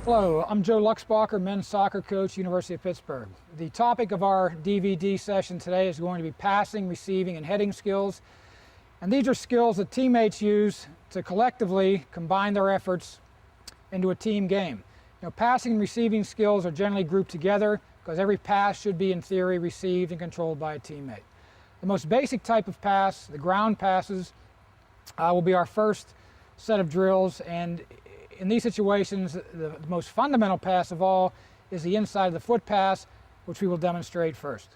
Hello, I'm Joe Luxbacher, men's soccer coach, University of Pittsburgh. The topic of our DVD session today is going to be passing, receiving, and heading skills. And these are skills that teammates use to collectively combine their efforts into a team game. Passing and receiving skills are generally grouped together because every pass should be, in theory, received and controlled by a teammate. The most basic type of pass, the ground passes, will be our first set of drills, and in these situations, the most fundamental pass of all is the inside of the foot pass, which we will demonstrate first.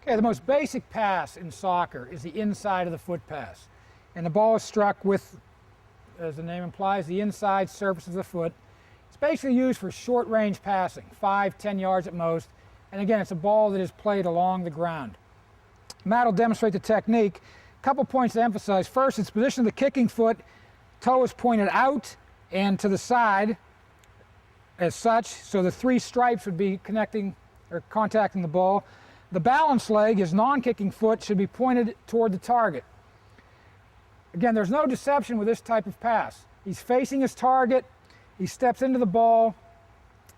Okay, the most basic pass in soccer is the inside of the foot pass. And the ball is struck with, as the name implies, the inside surface of the foot. It's basically used for short-range passing, 5-10 yards at most. And again, it's a ball that is played along the ground. Matt will demonstrate the technique. A couple points to emphasize. First, it's position of the kicking foot. Toe is pointed out and to the side as such, so the three stripes would be connecting or contacting the ball. The balance leg, his non-kicking foot, should be pointed toward the target. Again, there's no deception with this type of pass. He's facing his target. He steps into the ball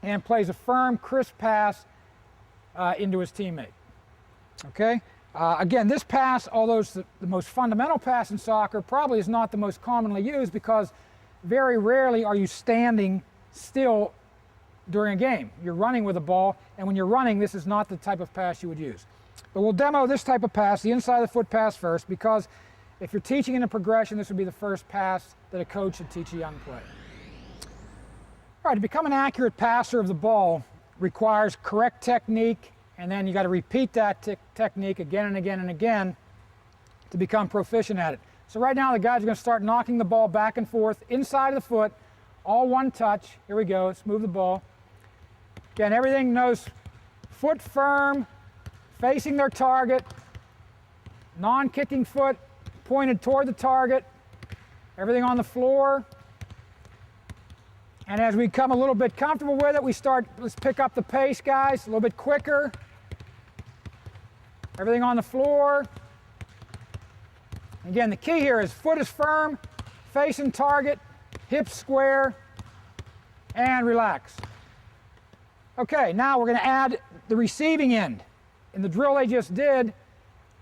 and plays a firm, crisp pass into his teammate. Okay? Again, this pass, although it's the most fundamental pass in soccer, probably is not the most commonly used because very rarely are you standing still during a game. You're running with a ball, and when you're running, this is not the type of pass you would use. But we'll demo this type of pass, the inside of the foot pass first, because if you're teaching in a progression, this would be the first pass that a coach should teach a young player. All right, to become an accurate passer of the ball requires correct technique, and then you got to repeat that technique again and again and again to become proficient at it. So right now the guys are going to start knocking the ball back and forth inside of the foot, all one touch. Here we go. Let's move the ball. Again, everything knows foot firm, facing their target, non-kicking foot pointed toward the target, everything on the floor. And as we come a little bit comfortable with it, let's pick up the pace, guys, a little bit quicker. Everything on the floor. Again, the key here is foot is firm, facing target, hips square, and relax. Okay, now we're going to add the receiving end. In the drill they just did,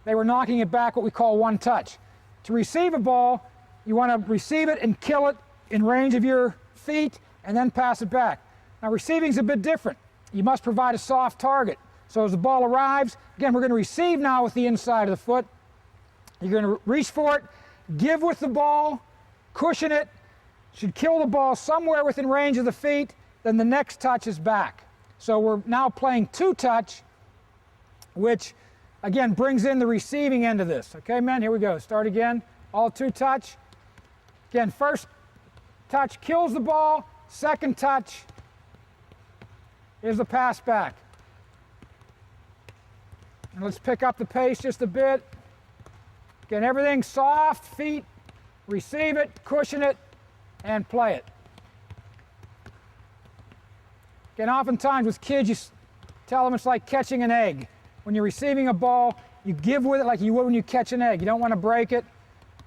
they were knocking it back, what we call one touch. To receive a ball, you want to receive it and kill it in range of your feet, and then pass it back. Now receiving is a bit different. You must provide a soft target. So as the ball arrives, again, we're going to receive now with the inside of the foot. You're going to reach for it, give with the ball, cushion it, should kill the ball somewhere within range of the feet, then the next touch is back. So we're now playing two-touch, which again brings in the receiving end of this. Okay, men, here we go. Start again, all two-touch. Again, first touch kills the ball, second touch is the pass back. And let's pick up the pace just a bit. Again, everything soft, feet, receive it, cushion it, and play it. Again, oftentimes with kids, you tell them it's like catching an egg. When you're receiving a ball, you give with it like you would when you catch an egg. You don't want to break it.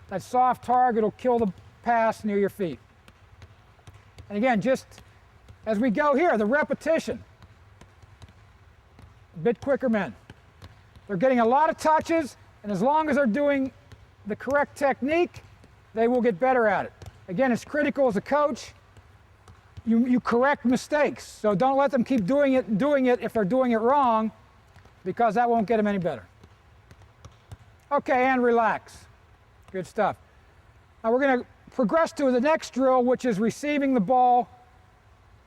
That soft target will kill the pass near your feet. And again, just as we go here, the repetition. A bit quicker, men. They're getting a lot of touches, and as long as they're doing the correct technique, they will get better at it. Again, it's critical as a coach. You correct mistakes. So don't let them keep doing it if they're doing it wrong, because that won't get them any better. Okay, and relax. Good stuff. Now we're going to progress to the next drill, which is receiving the ball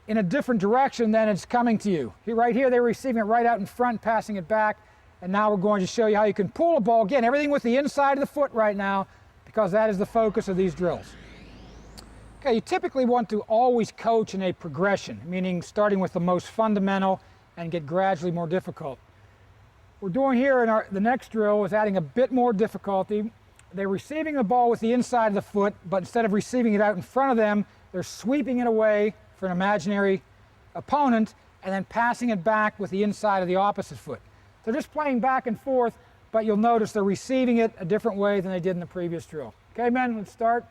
in a different direction than it's coming to you. Right here, they're receiving it right out in front, passing it back. And now we're going to show you how you can pull a ball. Again, everything with the inside of the foot right now, because that is the focus of these drills. Okay, you typically want to always coach in a progression, meaning starting with the most fundamental and get gradually more difficult. What we're doing here in the next drill is adding a bit more difficulty. They're receiving the ball with the inside of the foot, but instead of receiving it out in front of them, they're sweeping it away for an imaginary opponent and then passing it back with the inside of the opposite foot. They're just playing back and forth, but you'll notice they're receiving it a different way than they did in the previous drill. Okay, men, let's start.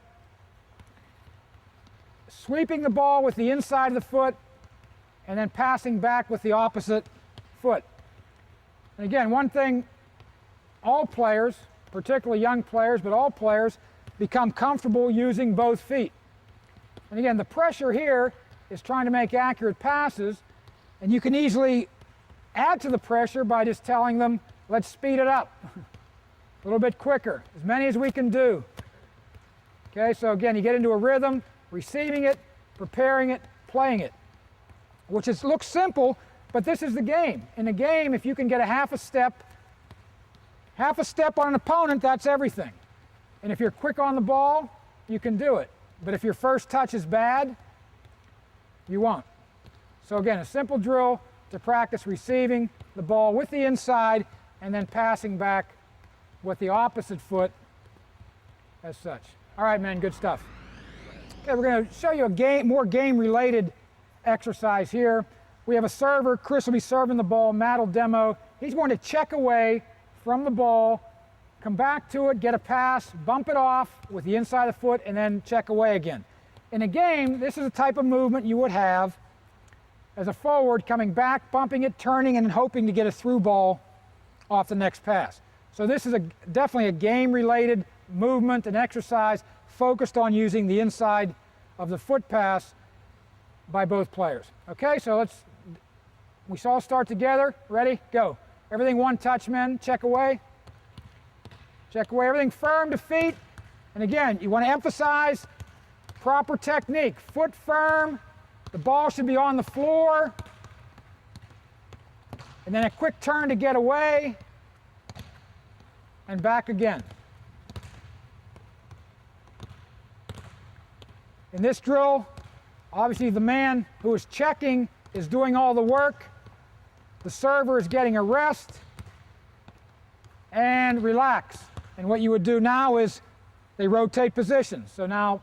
Sweeping the ball with the inside of the foot and then passing back with the opposite foot. And again, one thing, all players, particularly young players, but all players, become comfortable using both feet. And again, the pressure here is trying to make accurate passes, and you can easily add to the pressure by just telling them, let's speed it up a little bit quicker, as many as we can do. Okay, so again, you get into a rhythm, receiving it, preparing it, playing it, which looks simple, but this is the game. In a game, if you can get a half a step on an opponent, that's everything. And if you're quick on the ball, you can do it. But if your first touch is bad, you won't. So again, a simple drill to practice receiving the ball with the inside and then passing back with the opposite foot as such. All right, men, good stuff. Okay, we're going to show you a more game-related exercise here. We have a server. Chris will be serving the ball. Matt will demo. He's going to check away from the ball, come back to it, get a pass, bump it off with the inside of the foot, and then check away again. In a game, this is a type of movement you would have as a forward, coming back, bumping it, turning, and hoping to get a through ball off the next pass. So this is definitely a game-related movement and exercise focused on using the inside of the foot pass by both players. Okay, so we all start together. Ready? Go. Everything one touch, men. Check away. Check away. Everything firm to feet. And again, you want to emphasize proper technique. Foot firm. The ball should be on the floor. And then a quick turn to get away. And back again. In this drill, obviously the man who is checking is doing all the work. The server is getting a rest and relax. And what you would do now is they rotate positions. So now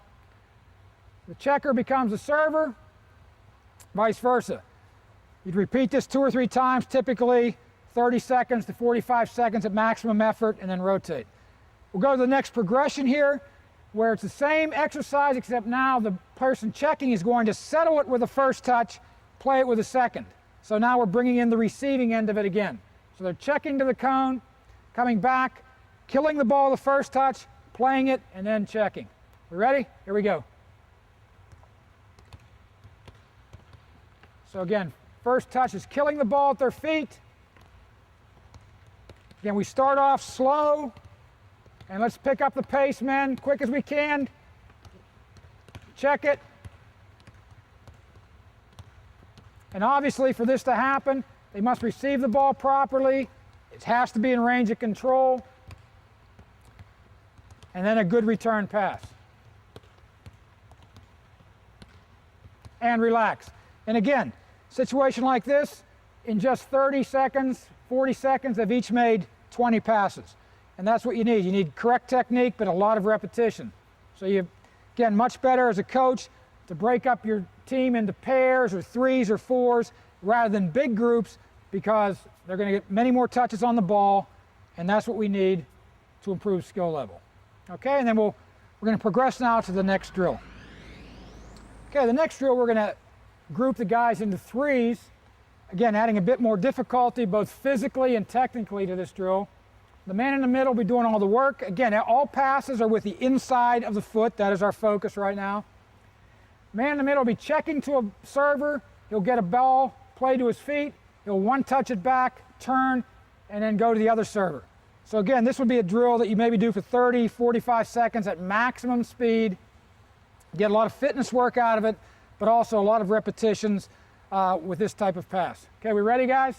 the checker becomes the server, vice versa. You'd repeat this 2 or 3 times, typically 30 seconds to 45 seconds at maximum effort, and then rotate. We'll go to the next progression here, where it's the same exercise, except now the person checking is going to settle it with the first touch, play it with the second. So now we're bringing in the receiving end of it again. So they're checking to the cone, coming back, killing the ball the first touch, playing it, and then checking. We ready? Here we go. So again, first touch is killing the ball at their feet. Again, we start off slow, and let's pick up the pace, men, quick as we can. Check it. And obviously, for this to happen, they must receive the ball properly. It has to be in range of control. And then a good return pass. And relax. And again, situation like this, in just 30 seconds, 40 seconds, they've each made 20 passes. And that's what you need. You need correct technique, but a lot of repetition. So again, much better as a coach to break up your team into pairs or 3s or 4s rather than big groups, because they're going to get many more touches on the ball, and that's what we need to improve skill level. Okay, and then we're going to progress now to the next drill. Okay, the next drill, we're going to group the guys into 3s, again adding a bit more difficulty both physically and technically to this drill. The man in the middle will be doing all the work. Again, all passes are with the inside of the foot. That is our focus right now. Man in the middle will be checking to a server. He'll get a ball, play to his feet. He'll one touch it back, turn, and then go to the other server. So again, this would be a drill that you maybe do for 30, 45 seconds at maximum speed. Get a lot of fitness work out of it, but also a lot of repetitions with this type of pass. Okay, we ready, guys?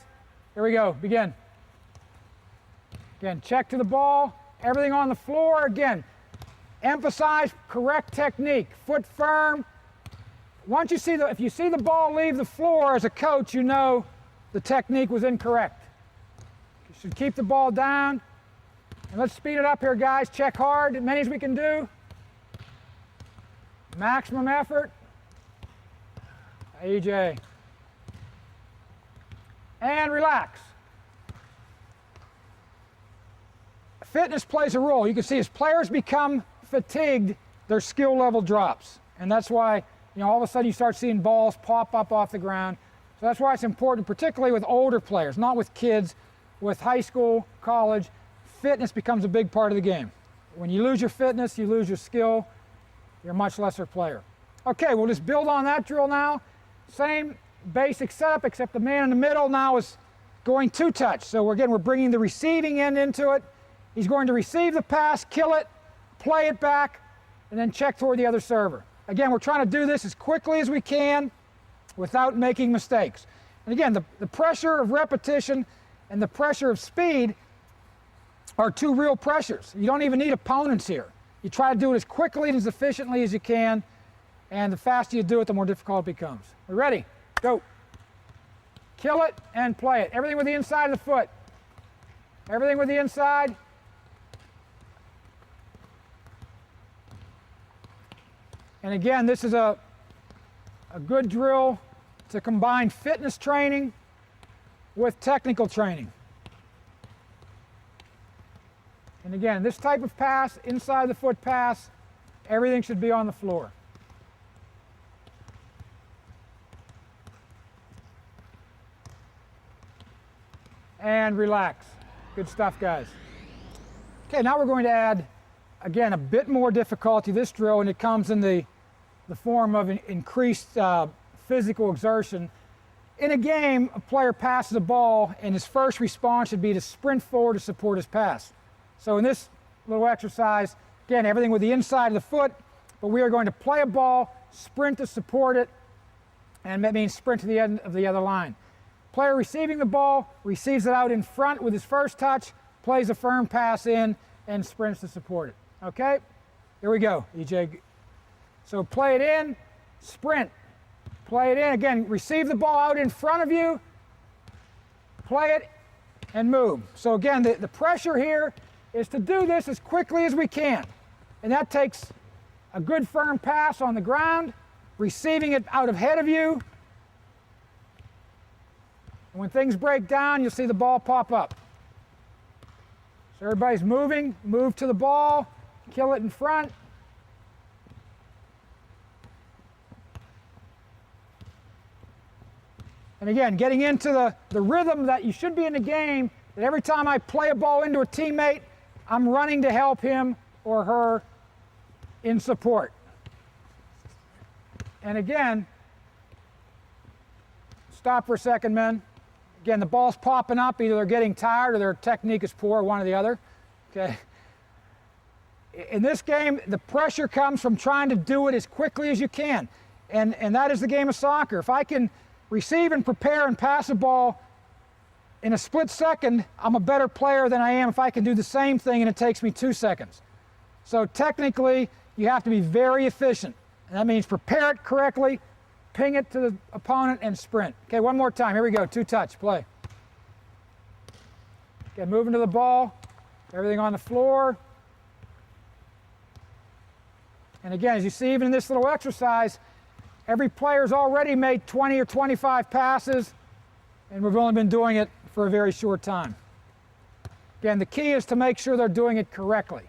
Here we go. Begin. Again, check to the ball. Everything on the floor. Again, emphasize correct technique. Foot firm. Once you see if you see the ball leave the floor as a coach, you know the technique was incorrect. You should keep the ball down. And let's speed it up here, guys. Check hard, as many as we can do. Maximum effort. AJ. and relax. Fitness plays a role. You can see as players become fatigued, their skill level drops. And that's why, all of a sudden you start seeing balls pop up off the ground. So that's why it's important, particularly with older players, not with kids, with high school, college. Fitness becomes a big part of the game. When you lose your fitness, you lose your skill, you're a much lesser player. Okay, we'll just build on that drill now. Same basic setup, except the man in the middle now is going to touch. So we're bringing the receiving end into it. He's going to receive the pass, kill it, play it back, and then check toward the other server. Again, we're trying to do this as quickly as we can without making mistakes. And again, the pressure of repetition and the pressure of speed are two real pressures. You don't even need opponents here. You try to do it as quickly and as efficiently as you can, and the faster you do it, the more difficult it becomes. We're ready? Go. Kill it and play it. Everything with the inside of the foot. Everything with the inside. And again, this is a good drill to combine fitness training with technical training. And again, this type of pass, inside the foot pass, everything should be on the floor. And relax. Good stuff, guys. Okay, now we're going to add, again, a bit more difficulty to this drill, and it comes in the form of an increased physical exertion. In a game, a player passes a ball, and his first response should be to sprint forward to support his pass. So in this little exercise, again, everything with the inside of the foot, but we are going to play a ball, sprint to support it, and that means sprint to the end of the other line. Player receiving the ball, receives it out in front with his first touch, plays a firm pass in, and sprints to support it. Okay? Here we go, EJ. So play it in, sprint. Play it in. Again, receive the ball out in front of you, play it, and move. So again, the pressure here is to do this as quickly as we can. And that takes a good firm pass on the ground, receiving it out ahead of you. And when things break down, you'll see the ball pop up. So everybody's moving, move to the ball, kill it in front. And again, getting into the rhythm that you should be in the game, that every time I play a ball into a teammate, I'm running to help him or her in support. And again, stop for a second, men. Again, the ball's popping up. Either they're getting tired or their technique is poor, one or the other. Okay. In this game, the pressure comes from trying to do it as quickly as you can. And that is the game of soccer. If I can receive and prepare and pass a ball in a split second, I'm a better player than I am if I can do the same thing and it takes me 2 seconds. So technically, you have to be very efficient. And that means prepare it correctly, ping it to the opponent, and sprint. Okay, one more time. Here we go. 2-touch. Play. Okay, moving to the ball. Everything on the floor. And again, as you see, even in this little exercise, every player's already made 20 or 25 passes, and we've only been doing it for a very short time. Again, the key is to make sure they're doing it correctly.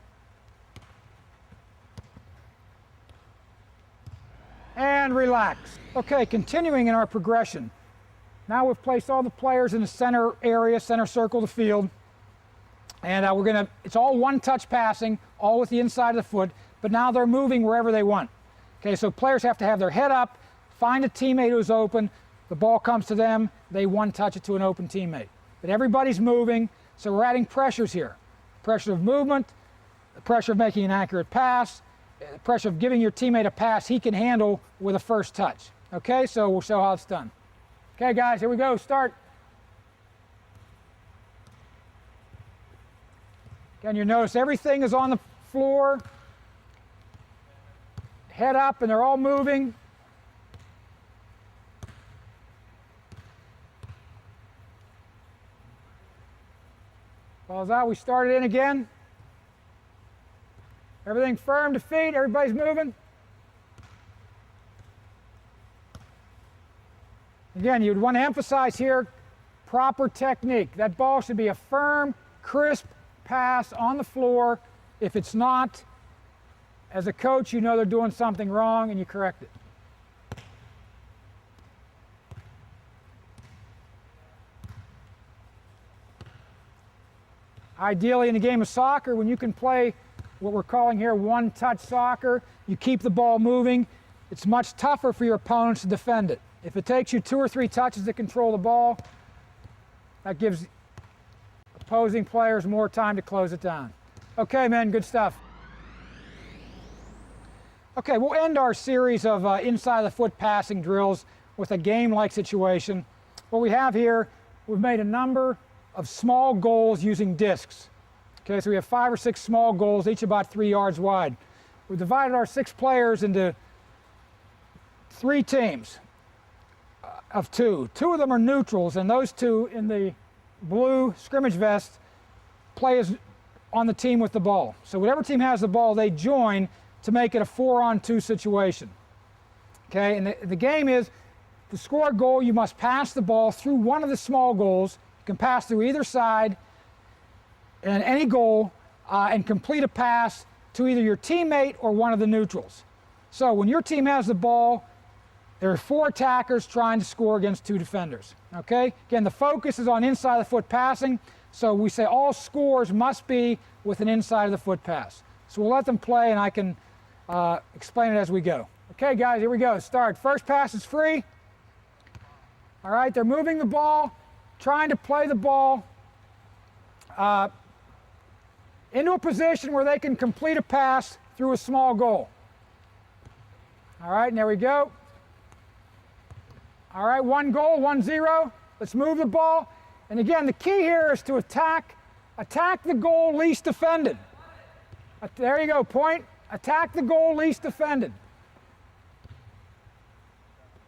And relax. Okay, continuing in our progression. Now we've placed all the players in the center area, center circle of the field. And it's all one-touch passing, all with the inside of the foot, but now they're moving wherever they want. Okay, so players have to have their head up, find a teammate who's open, the ball comes to them, they one-touch it to an open teammate. But everybody's moving, so we're adding pressures here. Pressure of movement, the pressure of making an accurate pass, the pressure of giving your teammate a pass he can handle with a first touch. Okay, so we'll show how it's done. Okay, guys, here we go. Start. Again, you notice everything is on the floor. Head up, and they're all moving. Ball's out. We start it in again. Everything firm to feet. Everybody's moving. Again, you'd want to emphasize here, proper technique. That ball should be a firm, crisp pass on the floor. If it's not, as a coach, you know they're doing something wrong and you correct it. Ideally, in a game of soccer, when you can play what we're calling here one-touch soccer, you keep the ball moving, it's much tougher for your opponents to defend it. If it takes you 2 or 3 touches to control the ball, that gives opposing players more time to close it down. Okay, men, good stuff. Okay, we'll end our series of inside-the-foot passing drills with a game-like situation. What we have here, we've made a number of small goals using discs. Okay, so we have 5 or 6 small goals, each about 3 yards wide. We've divided our 6 players into 3 teams of 2. 2 of them are neutrals, and those 2 in the blue scrimmage vest play as on the team with the ball. So whatever team has the ball, they join to make it a 4-on-2 situation. Okay, and the game is, to score a goal, you must pass the ball through one of the small goals. You can pass through either side and any goal and complete a pass to either your teammate or one of the neutrals. So when your team has the ball, there are 4 attackers trying to score against 2 defenders. Okay? Again, the focus is on inside-the-foot passing, so we say all scores must be with an inside-of-the-foot pass. So we'll let them play, and I can explain it as we go. Okay, guys, here we go. Start. First pass is free. All right, they're moving the ball, trying to play the ball into a position where they can complete a pass through a small goal. All right, and there we go. All right, 1 goal, 1-0. Let's move the ball. And again, the key here is to attack the goal least defended. There you go, point. Attack the goal least defended.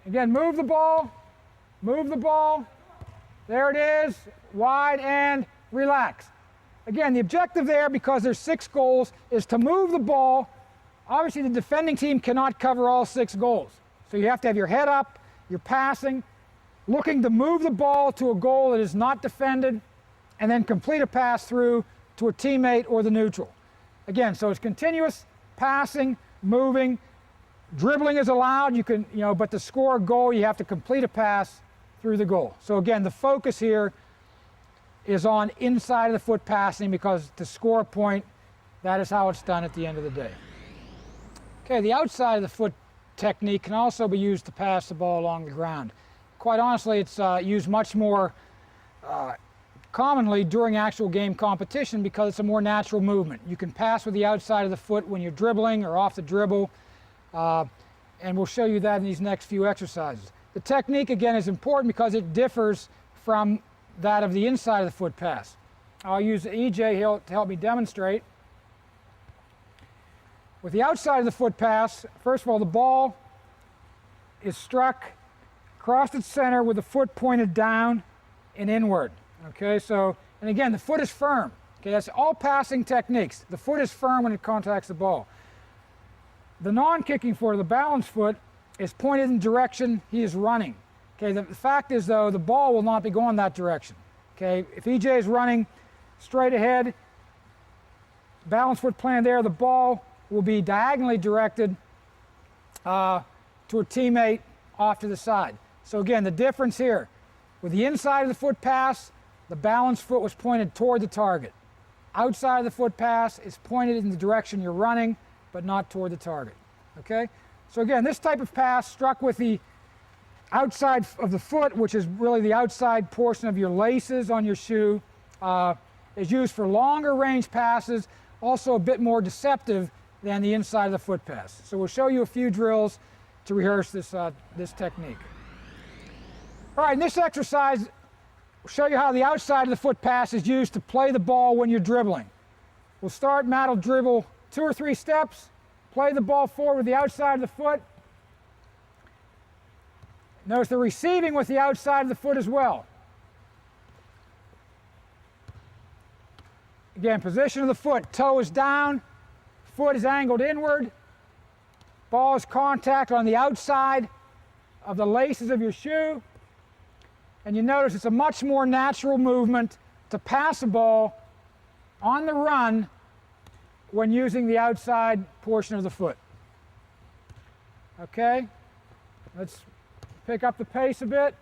Again, move the ball. Move the ball. There it is, wide and relax. Again, the objective there, because there's 6 goals, is to move the ball. Obviously, the defending team cannot cover all 6 goals. So you have to have your head up, you're passing, looking to move the ball to a goal that is not defended, and then complete a pass through to a teammate or the neutral. Again, so it's continuous passing, moving, dribbling is allowed, you can, but to score a goal, you have to complete a pass through the goal. So again, the focus here is on inside of the foot passing, because to score a point, that is how it's done at the end of the day. Okay, the outside of the foot technique can also be used to pass the ball along the ground. Quite honestly, it's used much more commonly during actual game competition, because it's a more natural movement. You can pass with the outside of the foot when you're dribbling or off the dribble, and we'll show you that in these next few exercises. The technique, again, is important because it differs from that of the inside of the foot pass. I'll use EJ here to help me demonstrate. With the outside of the foot pass, first of all, the ball is struck across its center with the foot pointed down and inward. Okay, so, and again, the foot is firm. Okay, that's all passing techniques. The foot is firm when it contacts the ball. The non-kicking foot, or the balanced foot, is pointed in the direction he is running. Okay, the fact is, though, the ball will not be going that direction. Okay, if EJ is running straight ahead, balanced foot planted there, the ball will be diagonally directed to a teammate off to the side. So again, the difference here, with the inside of the foot pass, the balanced foot was pointed toward the target. Outside of the foot pass is pointed in the direction you're running, but not toward the target. Okay? So again, this type of pass struck with the outside of the foot, which is really the outside portion of your laces on your shoe, is used for longer range passes, also a bit more deceptive than the inside of the foot pass. So we'll show you a few drills to rehearse this technique. All right, in this exercise, we'll show you how the outside of the foot pass is used to play the ball when you're dribbling. We'll start, Matt will dribble 2 or 3 steps, play the ball forward with the outside of the foot. Notice the receiving with the outside of the foot as well. Again, position of the foot, toe is down, foot is angled inward, ball is contact on the outside of the laces of your shoe. And you notice it's a much more natural movement to pass a ball on the run when using the outside portion of the foot. Okay? Let's pick up the pace a bit.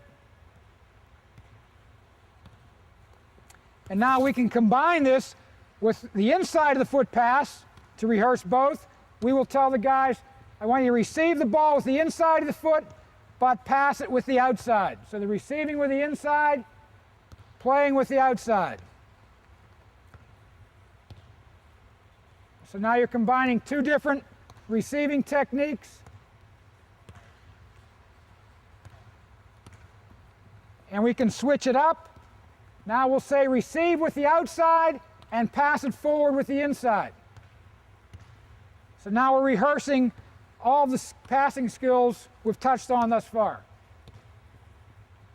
And now we can combine this with the inside of the foot pass to rehearse both. We will tell the guys, I want you to receive the ball with the inside of the foot, but pass it with the outside. So the receiving with the inside, playing with the outside. So now you're combining two different receiving techniques. And we can switch it up. Now we'll say receive with the outside and pass it forward with the inside. So now we're rehearsing all the passing skills we've touched on thus far.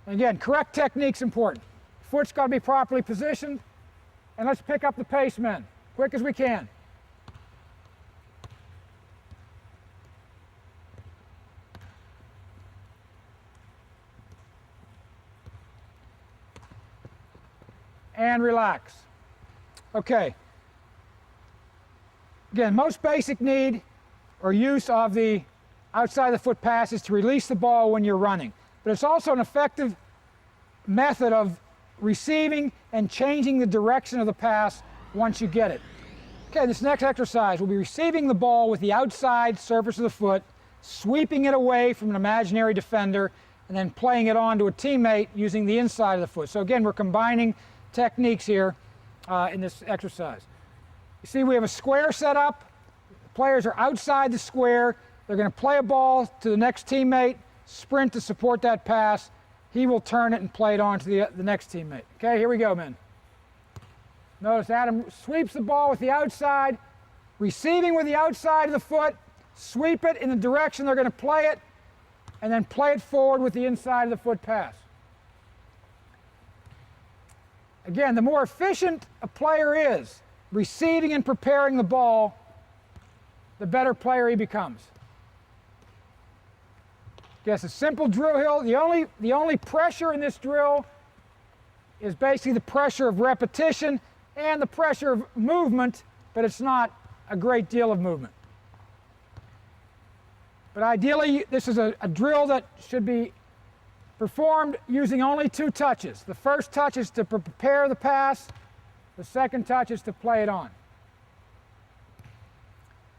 And again, correct technique's important. Foot's got to be properly positioned. And let's pick up the pace, men, quick as we can. And relax. Okay. Again, most basic need or use of the outside of the foot pass is to release the ball when you're running. But it's also an effective method of receiving and changing the direction of the pass once you get it. Okay, this next exercise will be receiving the ball with the outside surface of the foot, sweeping it away from an imaginary defender, and then playing it on to a teammate using the inside of the foot. So again, we're combining techniques here in this exercise. You see we have a square set up. The players are outside the square. They're going to play a ball to the next teammate, sprint to support that pass. He will turn it and play it on to the next teammate. Okay, here we go, men. Notice Adam sweeps the ball with the outside, receiving with the outside of the foot, sweep it in the direction they're going to play it, and then play it forward with the inside of the foot pass. Again, the more efficient a player is receiving and preparing the ball, the better player he becomes. Yes, a simple drill hill. The only pressure in this drill is basically the pressure of repetition and the pressure of movement, but it's not a great deal of movement. But ideally, this is a drill that should be performed using only two touches. The first touch is to prepare the pass. The second touch is to play it on.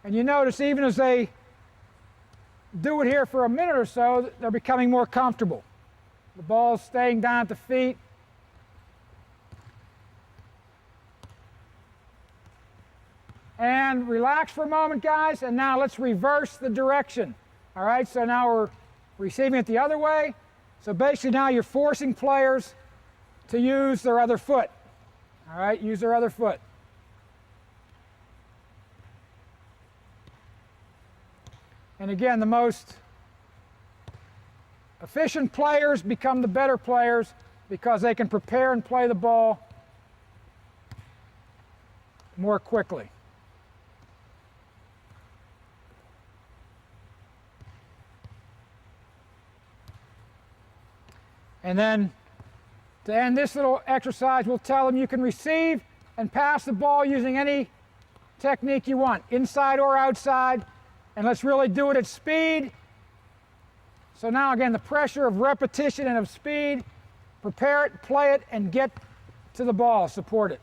And you notice even as they do it here for a minute or so, they're becoming more comfortable. The ball's staying down at the feet. And relax for a moment, guys, and now let's reverse the direction. All right, so now we're receiving it the other way. So basically now you're forcing players to use their other foot. All right, use their other foot. And again, the most efficient players become the better players because they can prepare and play the ball more quickly. And then to end this little exercise, we'll tell them you can receive and pass the ball using any technique you want, inside or outside. And let's really do it at speed. So now again, the pressure of repetition and of speed. Prepare it, play it, and get to the ball, support it.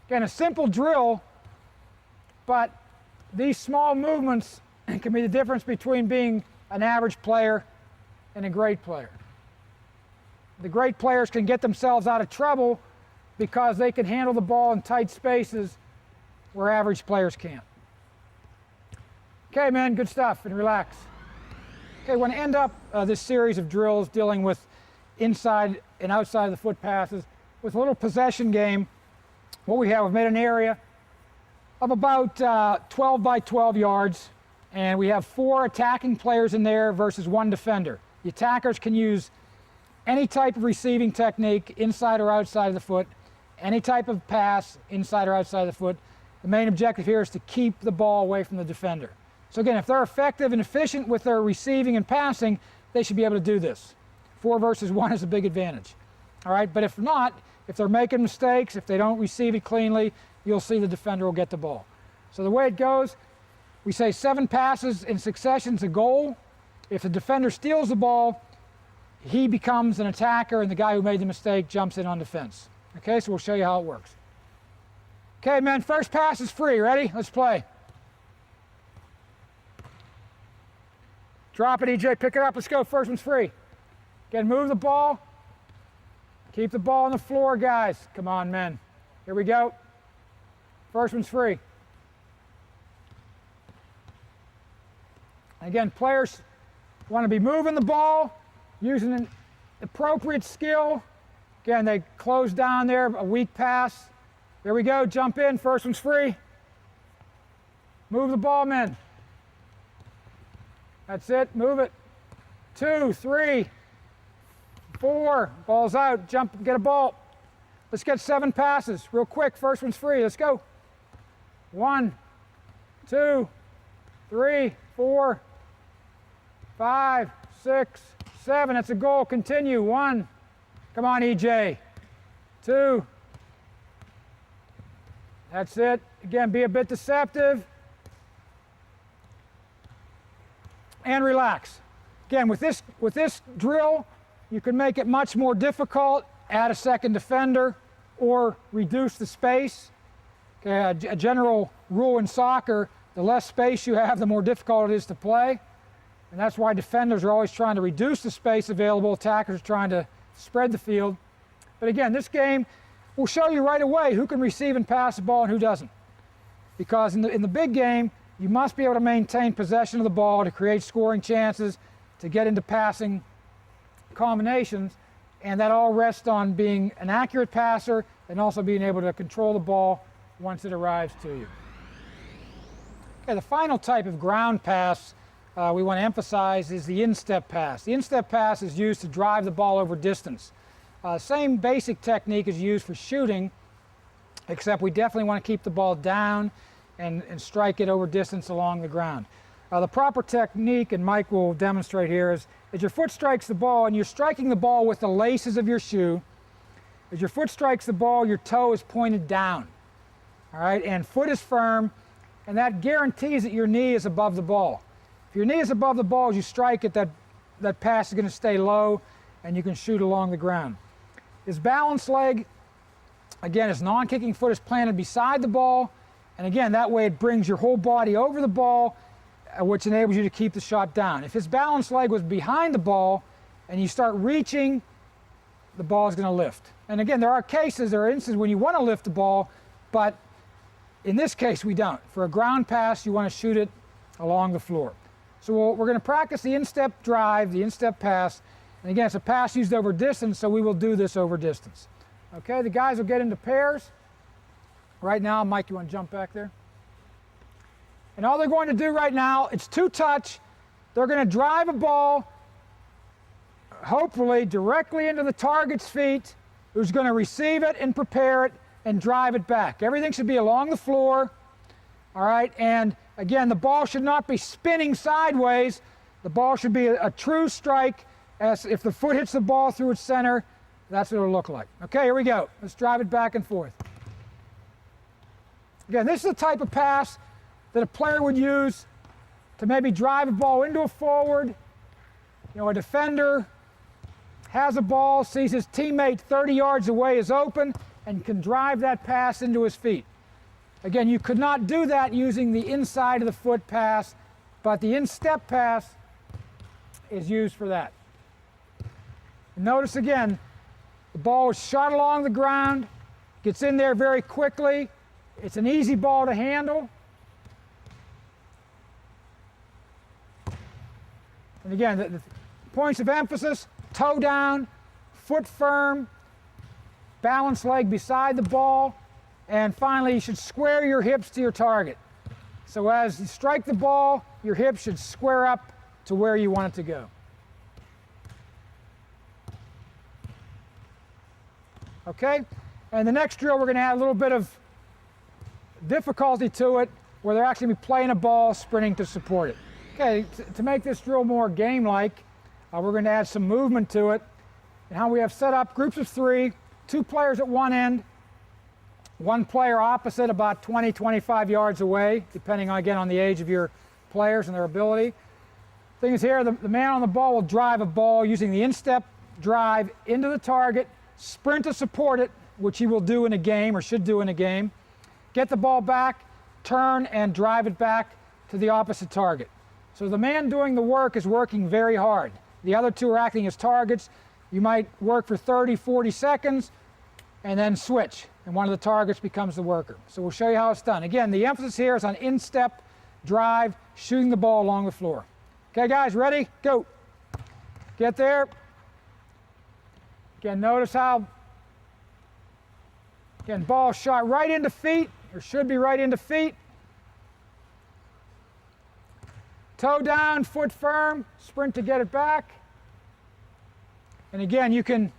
Again, a simple drill, but these small movements can be the difference between being an average player and a great player. The great players can get themselves out of trouble because they can handle the ball in tight spaces where average players can't. Okay, man, good stuff, and relax. Okay, we're going to end up this series of drills dealing with inside and outside of the foot passes with a little possession game. What we have, we've made an area of about 12 by 12 yards, and we have 4 attacking players in there versus 1 defender. The attackers can use any type of receiving technique, inside or outside of the foot, any type of pass, inside or outside of the foot. The main objective here is to keep the ball away from the defender. So again, if they're effective and efficient with their receiving and passing, they should be able to do this. 4 versus 1 is a big advantage. All right, but if not, if they're making mistakes, if they don't receive it cleanly, you'll see the defender will get the ball. So the way it goes, we say 7 passes in succession is a goal. If the defender steals the ball, he becomes an attacker and the guy who made the mistake jumps in on defense. Okay, so we'll show you how it works. Okay, men, first pass is free. Ready? Let's play. Drop it, EJ. Pick it up. Let's go. First one's free. Again, move the ball. Keep the ball on the floor, guys. Come on, men. Here we go. First one's free. Again, players want to be moving the ball, using an appropriate skill. Again, they close down there, a weak pass. There we go, jump in, first one's free. Move the ball, men. That's it, move it. 2, 3, 4, ball's out, jump, get a ball. Let's get 7 passes, real quick, first one's free, let's go. 1, 2, 3, 4, 5, 6, 7, that's a goal, continue, 1. Come on, EJ. 2. That's it. Again, be a bit deceptive. And relax. Again, with this drill, you can make it much more difficult, add a second defender, or reduce the space. Okay, a general rule in soccer, the less space you have, the more difficult it is to play. And that's why defenders are always trying to reduce the space available. Attackers are trying to spread the field. But again, this game will show you right away who can receive and pass the ball and who doesn't. Because in the big game, you must be able to maintain possession of the ball to create scoring chances, to get into passing combinations, and that all rests on being an accurate passer and also being able to control the ball once it arrives to you. Okay, the final type of ground pass we want to emphasize is the instep pass. The instep pass is used to drive the ball over distance. Same basic technique is used for shooting, except we definitely want to keep the ball down and strike it over distance along the ground. The proper technique, and Mike will demonstrate here, is as your foot strikes the ball, and you're striking the ball with the laces of your shoe, as your foot strikes the ball, your toe is pointed down, all right, and foot is firm, and that guarantees that your knee is above the ball. If your knee is above the ball as you strike it, that pass is going to stay low, and you can shoot along the ground. His balance leg, again, his non-kicking foot is planted beside the ball, and again, that way it brings your whole body over the ball, which enables you to keep the shot down. If his balance leg was behind the ball and you start reaching, the ball is going to lift. And again, there are instances when you want to lift the ball, but in this case we don't. For a ground pass, you want to shoot it along the floor. So we're going to practice the instep drive, the instep pass, and again, it's a pass used over distance, so we will do this over distance. Okay, the guys will get into pairs. Right now, Mike, you want to jump back there? And all they're going to do right now, it's 2-touch. They're going to drive a ball, hopefully directly into the target's feet, who's going to receive it and prepare it and drive it back. Everything should be along the floor, all right? And again, the ball should not be spinning sideways. The ball should be a true strike, as if the foot hits the ball through its center, that's what it'll look like. Okay, here we go. Let's drive it back and forth. Again, this is the type of pass that a player would use to maybe drive a ball into a forward. You know, a defender has a ball, sees his teammate 30 yards away is open, and can drive that pass into his feet. Again, you could not do that using the inside of the foot pass, but the instep pass is used for that. Notice again, the ball is shot along the ground, gets in there very quickly. It's an easy ball to handle. And again, the points of emphasis, toe down, foot firm, balance leg beside the ball, and finally you should square your hips to your target. So as you strike the ball, your hips should square up to where you want it to go. Okay, and the next drill we're going to add a little bit of difficulty to it, where they're actually going to be playing a ball, sprinting to support it. Okay, to make this drill more game-like, we're going to add some movement to it. and how we have set up groups of 3, 2 players at one end, 1 player opposite about 20, 25 yards away, depending again on the age of your players and their ability. Thing is here, the man on the ball will drive a ball using the instep drive into the target, sprint to support it, which he will do in a game or should do in a game, get the ball back, turn and drive it back to the opposite target. So the man doing the work is working very hard. The other 2 are acting as targets. You might work for 30, 40 seconds and then switch, and one of the targets becomes the worker. So we'll show you how it's done. Again, the emphasis here is on instep drive, shooting the ball along the floor. Okay, guys, ready? Go. Get there. Again, notice how, again, ball shot right into feet, or should be right into feet. Toe down, foot firm, sprint to get it back. And again, you can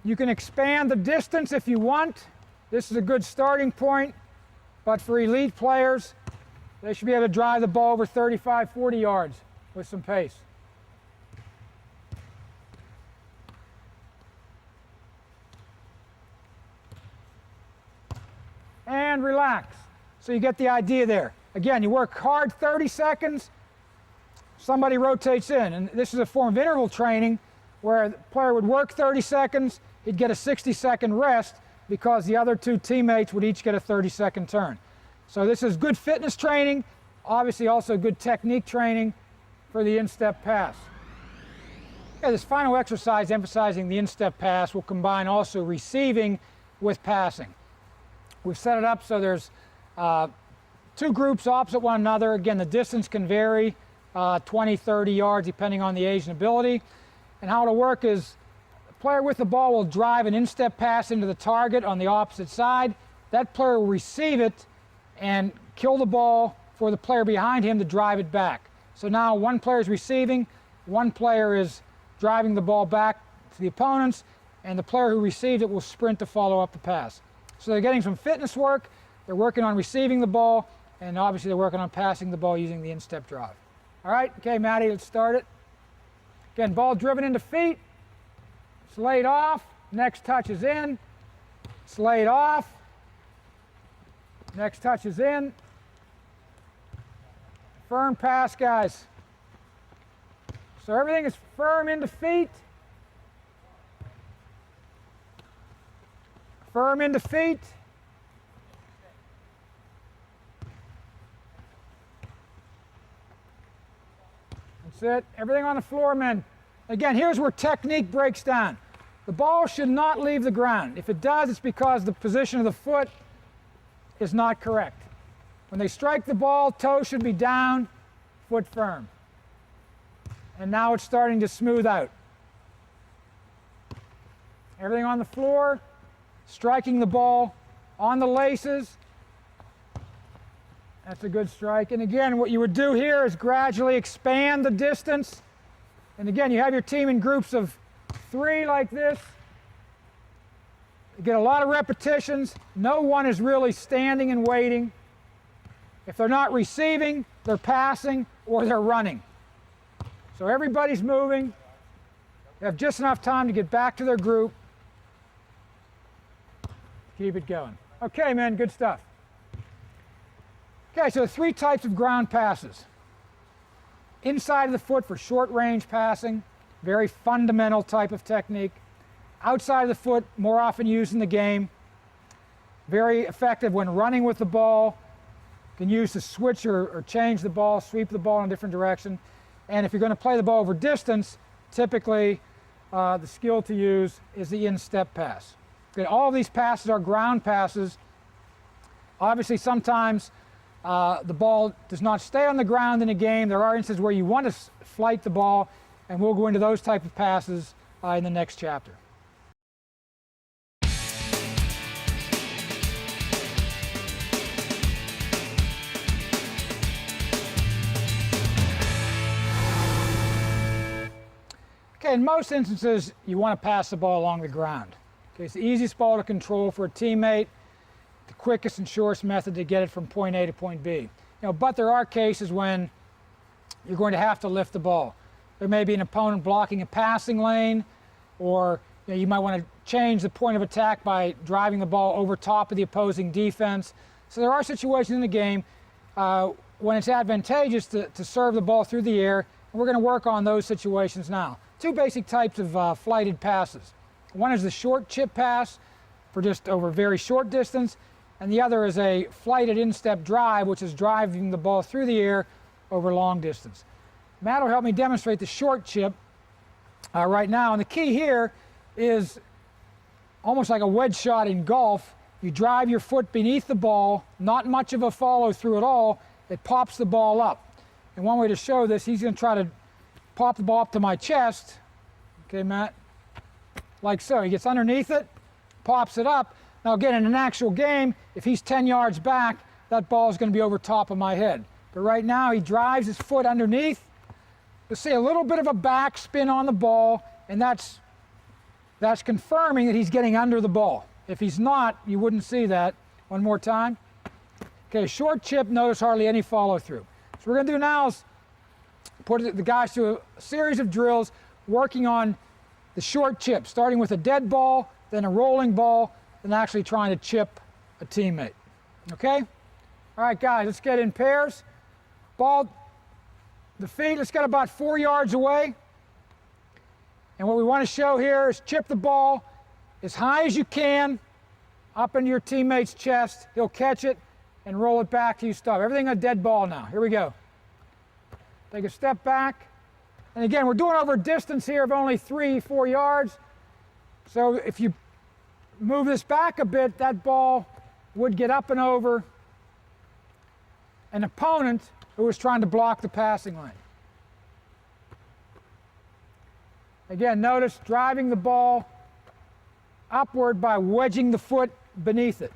expand the distance if you want. This is a good starting point, but for elite players, they should be able to drive the ball over 35, 40 yards with some pace. And relax. So you get the idea there. Again, you work hard 30 seconds, somebody rotates in. And this is a form of interval training where the player would work 30 seconds, he'd get a 60-second rest because the other 2 teammates would each get a 30-second turn. So this is good fitness training, obviously also good technique training for the instep pass. Okay, this final exercise emphasizing the instep pass will combine also receiving with passing. We've set it up so there's 2 groups opposite one another. Again, the distance can vary 20, 30 yards depending on the age and ability. And how it'll work is the player with the ball will drive an instep pass into the target on the opposite side. That player will receive it and kill the ball for the player behind him to drive it back. So now 1 player is receiving, 1 player is driving the ball back to the opponents, and the player who received it will sprint to follow up the pass. So they're getting some fitness work, they're working on receiving the ball, and obviously they're working on passing the ball using the instep drive. All right, okay, Maddie, let's start it. Again, ball driven into feet, it's laid off, next touch is in, it's laid off, next touch is in. Firm pass, guys. So everything is firm into feet. Firm into feet. That's it. Everything on the floor, men. Again, here's where technique breaks down. The ball should not leave the ground. If it does, it's because the position of the foot is not correct. When they strike the ball, toe should be down, foot firm. And now it's starting to smooth out. Everything on the floor, striking the ball on the laces. That's a good strike. And again, what you would do here is gradually expand the distance. And again, you have your team in groups of 3 like this. You get a lot of repetitions. No one is really standing and waiting. If they're not receiving, they're passing or they're running. So everybody's moving. They have just enough time to get back to their group. Keep it going. Okay, man, good stuff. Okay, so 3 types of ground passes. Inside of the foot for short range passing, very fundamental type of technique. Outside of the foot, more often used in the game. Very effective when running with the ball. Can use to switch or change the ball, sweep the ball in a different direction. And if you're going to play the ball over distance, typically the skill to use is the instep pass. Okay, all of these passes are ground passes. Obviously, sometimes the ball does not stay on the ground in a game. There are instances where you want to flight the ball, and we'll go into those type of passes in the next chapter. Okay, in most instances, you want to pass the ball along the ground. Okay, it's the easiest ball to control for a teammate, the quickest and surest method to get it from point A to point B. But there are cases when you're going to have to lift the ball. There may be an opponent blocking a passing lane, or you might want to change the point of attack by driving the ball over top of the opposing defense. So there are situations in the game when it's advantageous to serve the ball through the air, and we're going to work on those situations now. Two basic types of flighted passes. One is the short chip pass for just over very short distance, and the other is a flighted instep drive, which is driving the ball through the air over long distance. Matt will help me demonstrate the short chip right now, and the key here is almost like a wedge shot in golf. You drive your foot beneath the ball, not much of a follow through at all, it pops the ball up. And one way to show this, he's going to try to pop the ball up to my chest, okay Matt, like so. He gets underneath it, pops it up. Now again, in an actual game, if he's 10 yards back, that ball is going to be over top of my head. But right now he drives his foot underneath. You'll see a little bit of a back spin on the ball, and that's confirming that he's getting under the ball. If he's not, you wouldn't see that. One more time. Okay, short chip, notice hardly any follow through. So what we're going to do now is put the guys through a series of drills working on the short chip, starting with a dead ball, then a rolling ball, and actually trying to chip a teammate. Okay? All right, guys, let's get in pairs. Ball, the feet, let's get about 4 yards away. And what we want to show here is chip the ball as high as you can up into your teammate's chest. He'll catch it and roll it back till you stop. Everything a dead ball now. Here we go. Take a step back. And again, we're doing over a distance here of only 3-4 yards. So if you move this back a bit, that ball would get up and over an opponent who was trying to block the passing lane. Again, notice driving the ball upward by wedging the foot beneath it.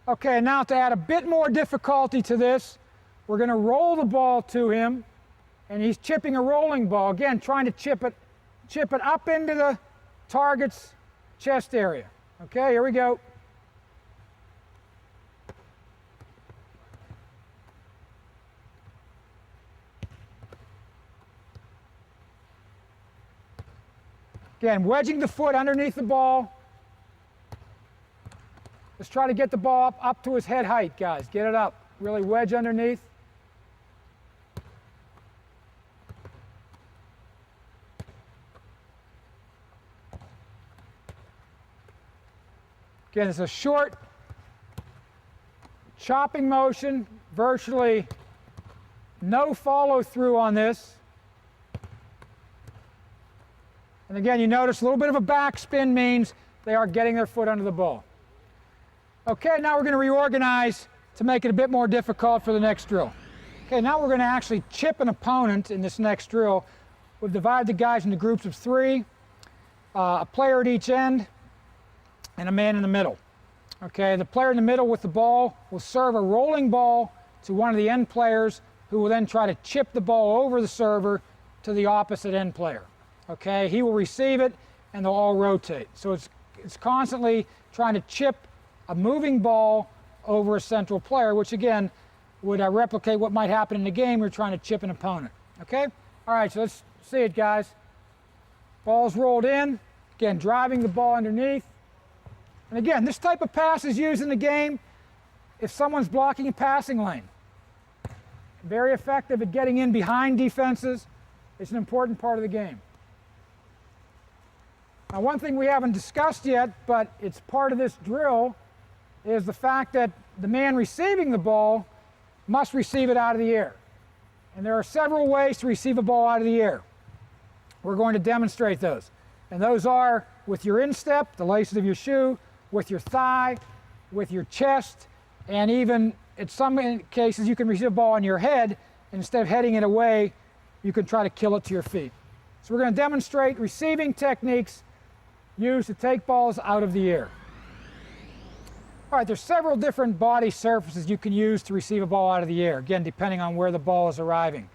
Okay, now to add a bit more difficulty to this, we're going to roll the ball to him, and he's chipping a rolling ball. Again, trying to chip it up into the target's chest area. Okay, here we go. Again, wedging the foot underneath the ball. Let's try to get the ball up to his head height, guys. Get it up. Really wedge underneath. Again, it's a short chopping motion, virtually no follow through on this. And again, you notice a little bit of a backspin means they are getting their foot under the ball. Okay, now we're going to reorganize to make it a bit more difficult for the next drill. Okay, now we're going to actually chip an opponent in this next drill. We've divided the guys into groups of 3, a player at each end, and a man in the middle. Okay, the player in the middle with the ball will serve a rolling ball to one of the end players, who will then try to chip the ball over the server to the opposite end player. Okay, he will receive it, and they'll all rotate. So it's constantly trying to chip a moving ball over a central player, which again would replicate what might happen in the game. We're trying to chip an opponent. Okay? All right, so let's see it, guys. Ball's rolled in. Again, driving the ball underneath. And again, this type of pass is used in the game if someone's blocking a passing lane. Very effective at getting in behind defenses. It's an important part of the game. Now, one thing we haven't discussed yet, but it's part of this drill, is the fact that the man receiving the ball must receive it out of the air. And there are several ways to receive a ball out of the air. We're going to demonstrate those. And those are with your instep, the laces of your shoe, with your thigh, with your chest, and even in some cases you can receive a ball on your head, and instead of heading it away, you can try to kill it to your feet. So we're going to demonstrate receiving techniques used to take balls out of the air. All right, there's several different body surfaces you can use to receive a ball out of the air, again, depending on where the ball is arriving.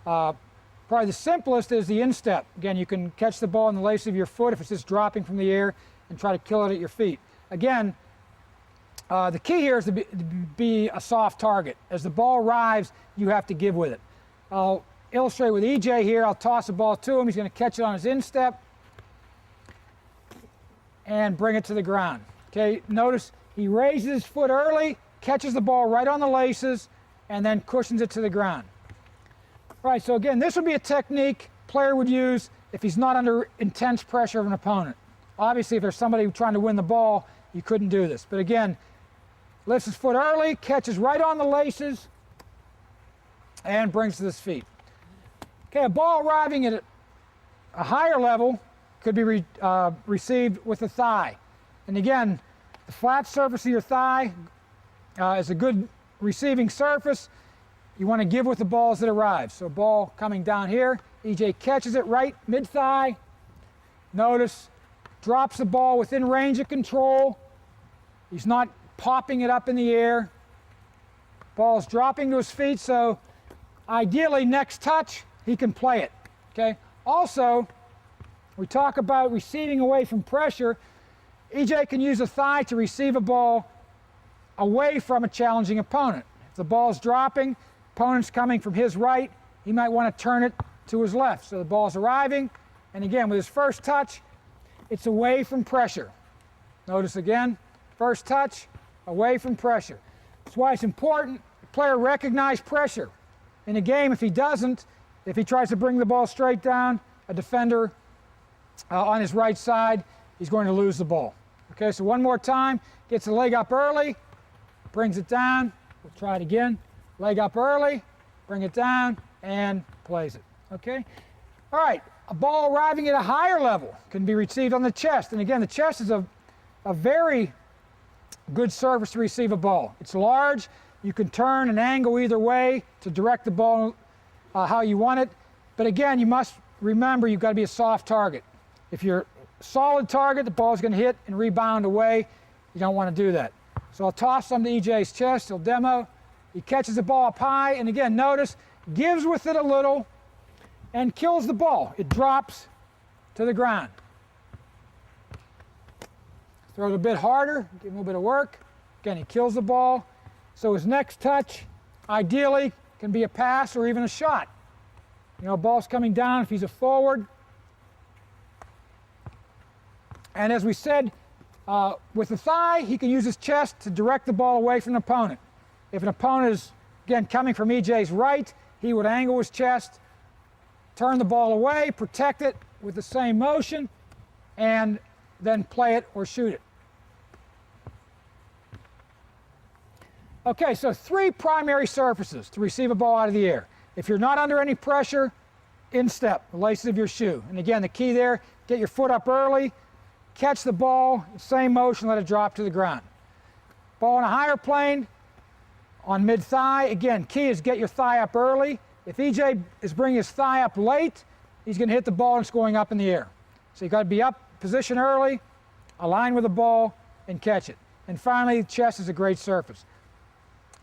Probably the simplest is the instep. Again, you can catch the ball in the lace of your foot if it's just dropping from the air and try to kill it at your feet. again, the key here is to be a soft target. As the ball arrives, you have to give with it. I'll illustrate with EJ here. I'll toss the ball to him. He's going to catch it on his instep and bring it to the ground. Okay, notice he raises his foot early, catches the ball right on the laces, and then cushions it to the ground. All right, so again, this would be a technique player would use if he's not under intense pressure of an opponent. Obviously, if there's somebody trying to win the ball, you couldn't do this. But again, lifts his foot early, catches right on the laces, and brings to his feet. Okay, a ball arriving at a higher level could be received with the thigh. And again, the flat surface of your thigh is a good receiving surface. You want to give with the ball as it arrives. So ball coming down here, EJ catches it right mid-thigh. Notice, drops the ball within range of control. He's not popping it up in the air. Ball's dropping to his feet, so ideally next touch, he can play it. Okay. Also, we talk about receiving away from pressure. EJ can use a thigh to receive a ball away from a challenging opponent. If the ball's dropping, opponent's coming from his right, he might want to turn it to his left. So the ball's arriving, and again, with his first touch, it's away from pressure. Notice again, first touch, away from pressure. That's why it's important the player recognize pressure. In a game, if he doesn't, if he tries to bring the ball straight down, a defender on his right side, he's going to lose the ball. Okay, so one more time, gets the leg up early, brings it down, we'll try it again, leg up early, bring it down, and plays it. Okay, all right, a ball arriving at a higher level can be received on the chest. And again, the chest is a very good surface to receive a ball. It's large, you can turn and angle either way to direct the ball how you want it. But again, you must remember you've got to be a soft target. If you're a solid target, the ball's going to hit and rebound away. You don't want to do that. So I'll toss some to EJ's chest. He'll demo. He catches the ball up high, and again, notice, gives with it a little and kills the ball. It drops to the ground. Throw it a bit harder, give him a little bit of work. Again, he kills the ball. So his next touch, ideally, can be a pass or even a shot. You know, ball's coming down if he's a forward. And as we said, with the thigh, he can use his chest to direct the ball away from an opponent. If an opponent is, again, coming from EJ's right, he would angle his chest, turn the ball away, protect it with the same motion, and then play it or shoot it. Okay, so 3 primary surfaces to receive a ball out of the air. If you're not under any pressure, instep, the laces of your shoe. And again, the key there, get your foot up early, catch the ball, same motion, let it drop to the ground. Ball in a higher plane, on mid-thigh, again, key is get your thigh up early. If EJ is bringing his thigh up late, he's going to hit the ball and it's going up in the air. So you've got to be up, position early, align with the ball, and catch it. And finally, chest is a great surface.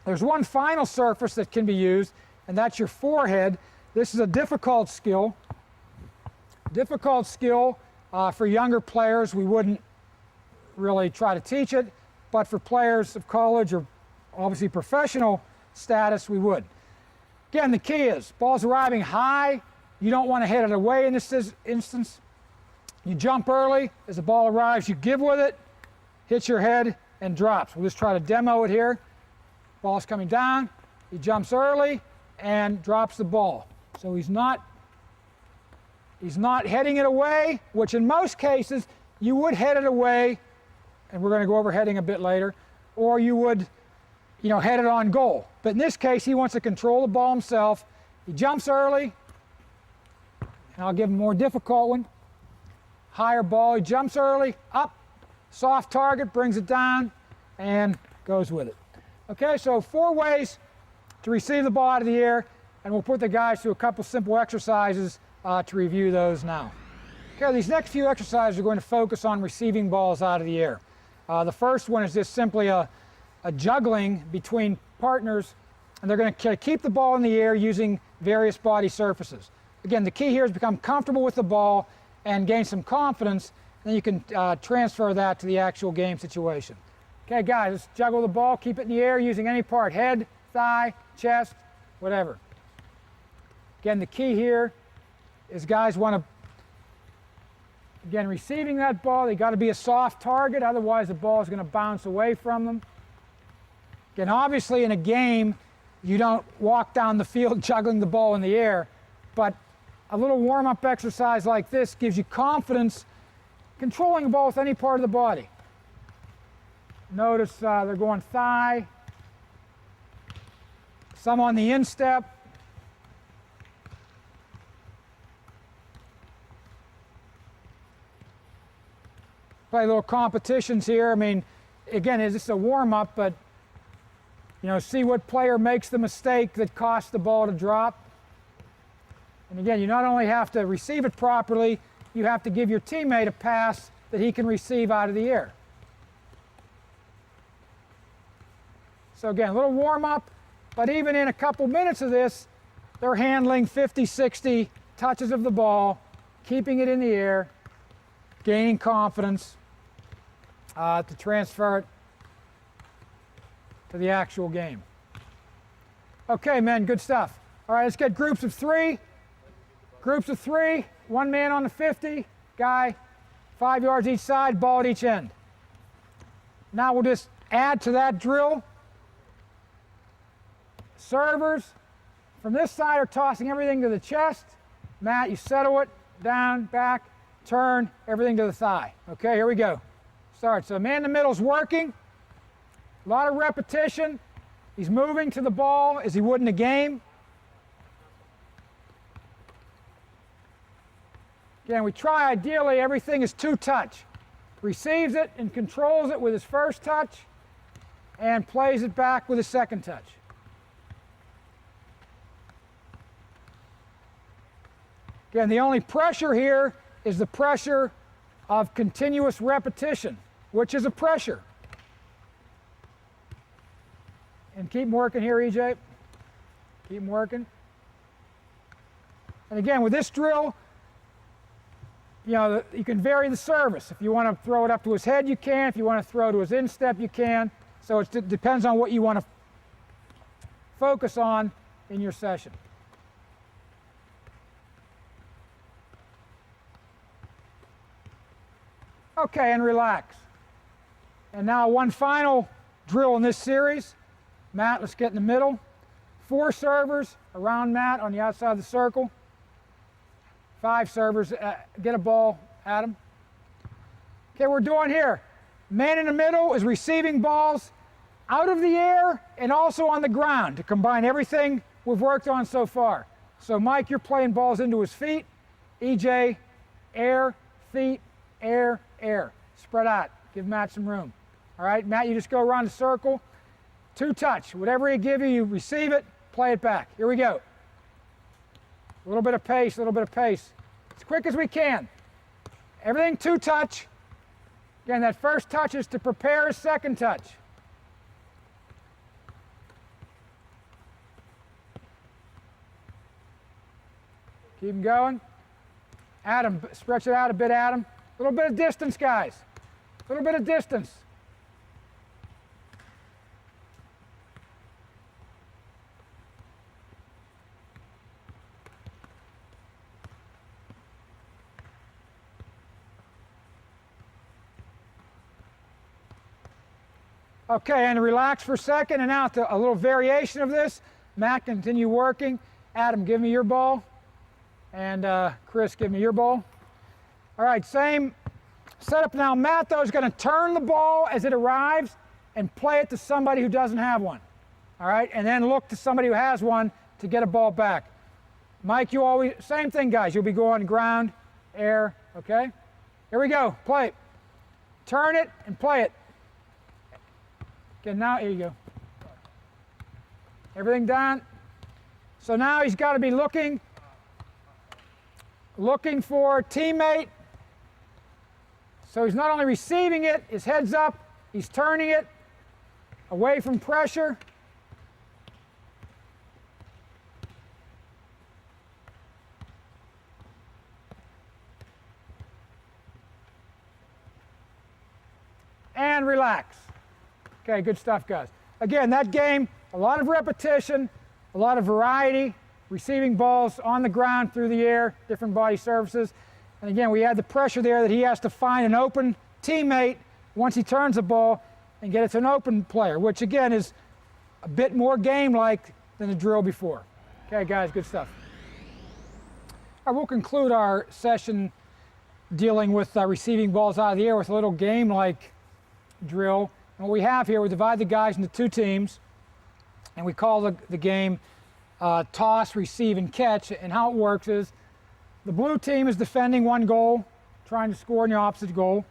There's one final surface that can be used, and that's your forehead. This is a difficult skill. Difficult skill for younger players. We wouldn't really try to teach it, but for players of college or obviously professional status, we would. Again, the key is ball's arriving high. You don't want to hit it away in this instance. You jump early. As the ball arrives, you give with it, hits your head, and drops. We'll just try to demo it here. Ball's coming down. He jumps early and drops the ball. So he's not heading it away, which in most cases you would head it away, and we're going to go over heading a bit later, or you would, head it on goal. But in this case, he wants to control the ball himself. He jumps early, and I'll give him a more difficult one. Higher ball, he jumps early, up, soft target, brings it down, and goes with it. Okay, so 4 ways to receive the ball out of the air, and we'll put the guys through a couple simple exercises to review those now. Okay, these next few exercises are going to focus on receiving balls out of the air. The first one is just simply a juggling between partners, and they're going to keep the ball in the air using various body surfaces. Again, the key here is become comfortable with the ball and gain some confidence Then you can transfer that to the actual game situation. Okay, guys, let's juggle the ball. Keep it in the air using any part, head, thigh, chest, whatever. Again, the key here is guys want to, again, receiving that ball, they got to be a soft target, otherwise the ball is going to bounce away from them. Again, obviously in a game, you don't walk down the field juggling the ball in the air, but a little warm-up exercise like this gives you confidence controlling the ball with any part of the body. Notice they're going thigh, some on the instep. Play little competitions here. I mean, again, it's just a warm-up, but you know, see what player makes the mistake that costs the ball to drop. And again, you not only have to receive it properly, you have to give your teammate a pass that he can receive out of the air. So again, a little warm-up, but even in a couple minutes of this, they're handling 50, 60 touches of the ball, keeping it in the air, gaining confidence to transfer it to the actual game. Okay, men, good stuff. All right, let's get groups of three. Groups of three, one man on the 50, guy 5 yards each side, ball at each end. Now we'll just add to that drill. Servers from this side are tossing everything to the chest. Matt, you settle it, down, back, turn, everything to the thigh. Okay, here we go. Start. So the man in the middle is working. A lot of repetition. He's moving to the ball as he would in a game. Again, we try ideally everything is two-touch. Receives it and controls it with his first touch and plays it back with his second touch. Again, the only pressure here is the pressure of continuous repetition, which is a pressure. And keep working here, EJ. Keep working. And again, with this drill, you know, you can vary the service. If you want to throw it up to his head, you can. If you want to throw to his instep, you can. So it depends on what you want to focus on in your session. Okay, and relax. And now one final drill in this series. Matt, let's get in the middle. 4 servers around Matt on the outside of the circle. 5 servers. Get a ball, Adam. Okay, we're doing here. Man in the middle is receiving balls out of the air and also on the ground to combine everything we've worked on so far. So Mike, you're playing balls into his feet. EJ, air, feet, air, air. Spread out. Give Matt some room. All right, Matt, you just go around the circle. 2-touch. Whatever he give you, you receive it, play it back. Here we go. A little bit of pace, a little bit of pace. As quick as we can. Everything 2-touch. Again, that first touch is to prepare his second touch. Keep him going. Adam, stretch it out a bit, Adam. A little bit of distance, guys. A little bit of distance. Okay, and relax for a second, and now to a little variation of this. Matt, continue working. Adam, give me your ball. And Chris, give me your ball. All right, same setup now. Matt, though, is going to turn the ball as it arrives and play it to somebody who doesn't have one. All right, and then look to somebody who has one to get a ball back. Mike, you always, same thing, guys. You'll be going ground, air, okay? Here we go, play it. Turn it and play it. Okay, now, here you go. Everything done. So now he's got to be looking for a teammate. So he's not only receiving it, his head's up, he's turning it away from pressure. Okay, good stuff, guys. Again, that game, a lot of repetition, a lot of variety, receiving balls on the ground, through the air, different body surfaces. And again, we had the pressure there that he has to find an open teammate once he turns the ball and get it to an open player, which again is a bit more game-like than the drill before. Okay, guys, good stuff. All right, we'll conclude our session dealing with receiving balls out of the air with a little game-like drill. And what we have here, we divide the guys into two teams, and we call the game toss, receive, and catch. And how it works is the blue team is defending one goal, trying to score in the opposite goal.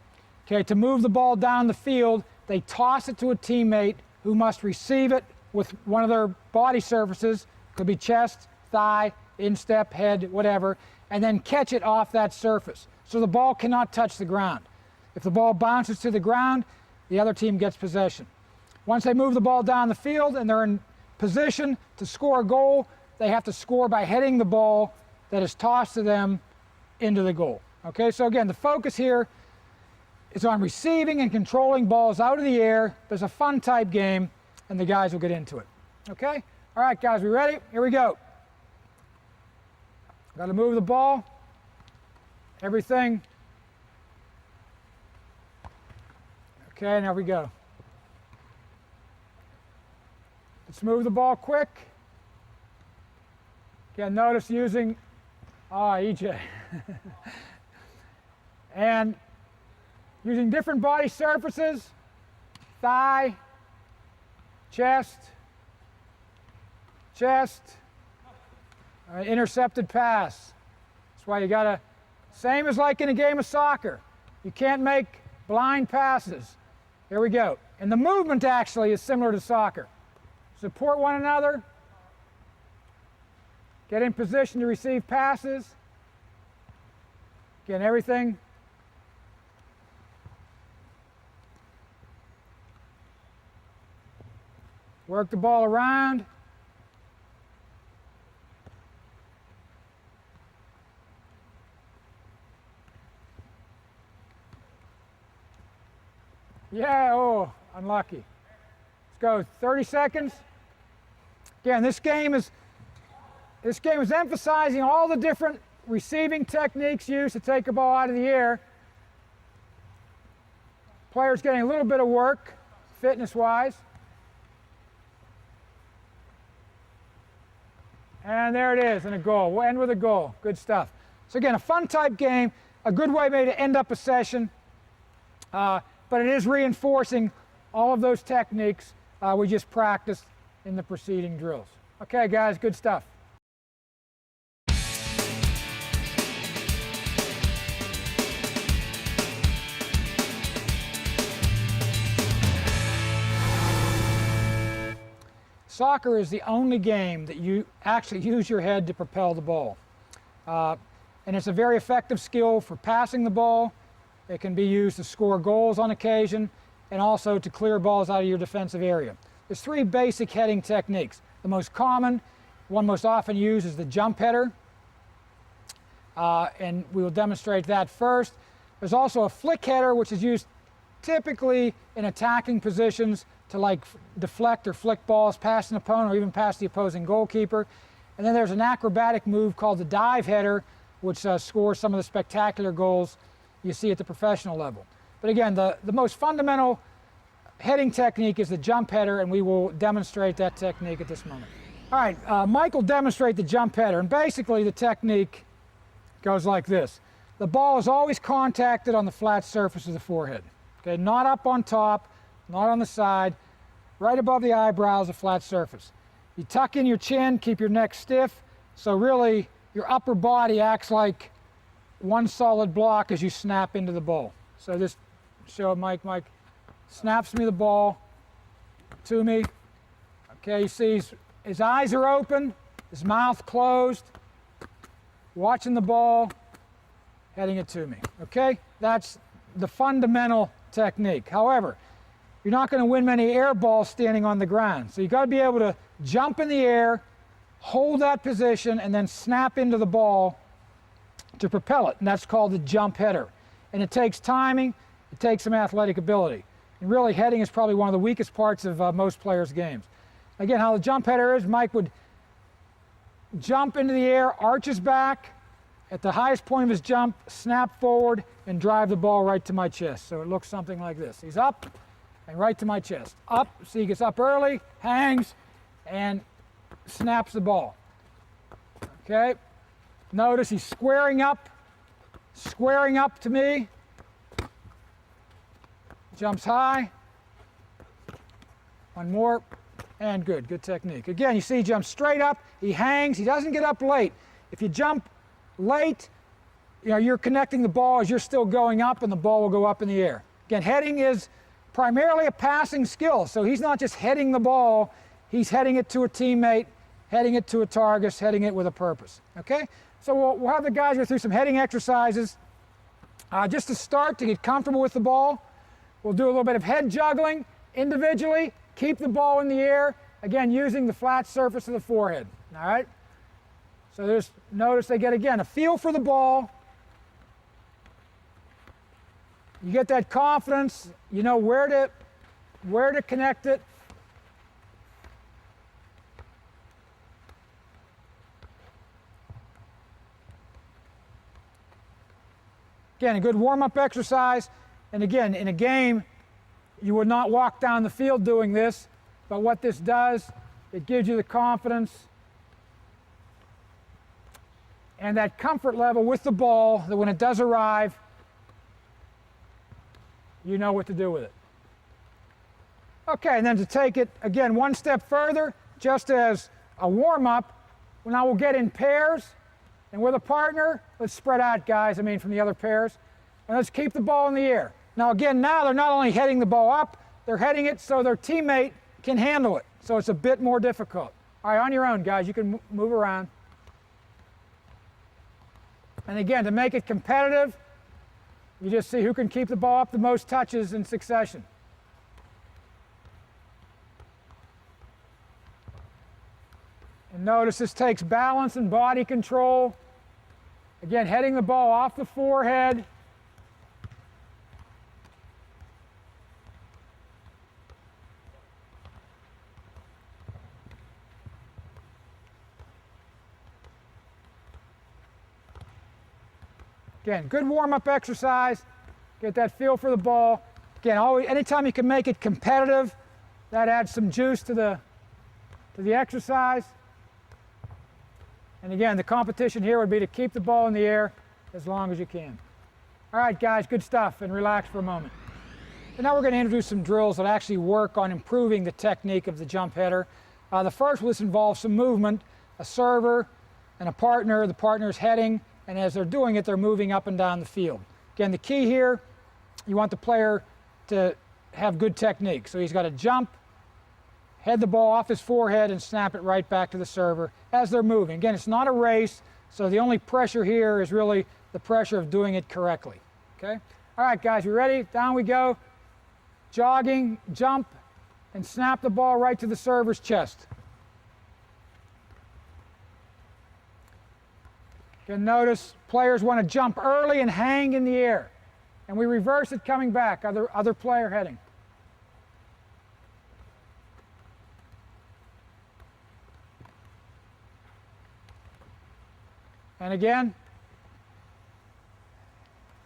Okay, to move the ball down the field, they toss it to a teammate who must receive it with one of their body surfaces, could be chest, thigh, instep, head, whatever, and then catch it off that surface. So the ball cannot touch the ground. If the ball bounces to the ground, the other team gets possession. Once they move the ball down the field and they're in position to score a goal, they have to score by heading the ball that is tossed to them into the goal. Okay, so again, the focus here is on receiving and controlling balls out of the air. There's a fun type game, and the guys will get into it. Okay? All right, guys, we ready? Here we go. Got to move the ball. Everything. Okay, now we go. Let's move the ball quick. Again, notice using, EJ. And using different body surfaces, thigh, chest, intercepted pass. That's why you got to, same as like in a game of soccer. You can't make blind passes. Here we go. And the movement actually is similar to soccer. Support one another. Get in position to receive passes. Again, everything. Work the ball around. Yeah, oh, unlucky. Let's go 30 seconds. Again, this game is emphasizing all the different receiving techniques used to take a ball out of the air. Players getting a little bit of work, fitness-wise. And there it is, and a goal. We'll end with a goal. Good stuff. So again, a fun type game, a good way maybe to end up a session, but it is reinforcing all of those techniques we just practiced in the preceding drills. Okay, guys, good stuff. Soccer is the only game that you actually use your head to propel the ball. And it's a very effective skill for passing the ball. It can be used to score goals on occasion and also to clear balls out of your defensive area. There's three basic heading techniques. The most common, one most often used, is the jump header. And we will demonstrate that first. There's also a flick header, which is used typically in attacking positions to like deflect or flick balls past an opponent or even past the opposing goalkeeper. And then there's an acrobatic move called the dive header, which scores some of the spectacular goals you see at the professional level. But again, the most fundamental heading technique is the jump header, and we will demonstrate that technique at this moment. All right, Mike will demonstrate the jump header, and basically the technique goes like this. The ball is always contacted on the flat surface of the forehead. Okay, not up on top, not on the side, right above the eyebrows, a flat surface. You tuck in your chin, keep your neck stiff, so really your upper body acts like one solid block as you snap into the ball. So just show Mike. Mike snaps me the ball to me. Okay, you see his eyes are open, his mouth closed, watching the ball, heading it to me. Okay, that's the fundamental technique. However, you're not going to win many air balls standing on the ground. So you've got to be able to jump in the air, hold that position, and then snap into the ball to propel it. And that's called the jump header. And it takes timing, it takes some athletic ability. And really, heading is probably one of the weakest parts of most players' games. Again, how the jump header is, Mike would jump into the air, arches back, at the highest point of his jump, snap forward, and drive the ball right to my chest. So it looks something like this. He's up and right to my chest. Up, see, he gets up early, hangs, and snaps the ball. Okay? Notice he's squaring up to me. Jumps high. One more, and good technique. Again, you see he jumps straight up, he hangs, he doesn't get up late. If you jump late, you're connecting the ball as you're still going up, and the ball will go up in the air. Again, heading is primarily a passing skill, so he's not just heading the ball, he's heading it to a teammate, heading it to a target, heading it with a purpose. Okay? So we'll have the guys go through some heading exercises. Just to start, to get comfortable with the ball, we'll do a little bit of head juggling individually, keep the ball in the air, again using the flat surface of the forehead. All right? So notice they get, again, a feel for the ball. You get that confidence, you know where to connect it. Again, a good warm-up exercise. And again, in a game, you would not walk down the field doing this, but what this does, it gives you the confidence and that comfort level with the ball that when it does arrive, you know what to do with it. Okay, and then to take it, again, one step further, just as a warm-up, now we'll get in pairs, and with a partner, let's spread out, guys, from the other pairs, and let's keep the ball in the air. Now again, now they're not only heading the ball up, they're heading it so their teammate can handle it, so it's a bit more difficult. All right, on your own, guys, you can move around. And again, to make it competitive, you just see who can keep the ball up the most touches in succession. And notice this takes balance and body control. Again, heading the ball off the forehead. Again, good warm-up exercise. Get that feel for the ball. Again, anytime you can make it competitive, that adds some juice to the exercise. And again, the competition here would be to keep the ball in the air as long as you can. All right, guys, good stuff, and relax for a moment. And now we're going to introduce some drills that actually work on improving the technique of the jump header. The first of this involves some movement, a server and a partner. The partner is heading, and as they're doing it, they're moving up and down the field. Again, the key here, you want the player to have good technique. So he's got to jump, head the ball off his forehead, and snap it right back to the server as they're moving. Again, it's not a race, so the only pressure here is really the pressure of doing it correctly. Okay? All right, guys, you ready? Down we go. Jogging, jump, and snap the ball right to the server's chest. Again, notice players want to jump early and hang in the air. And we reverse it coming back, other player heading. And again,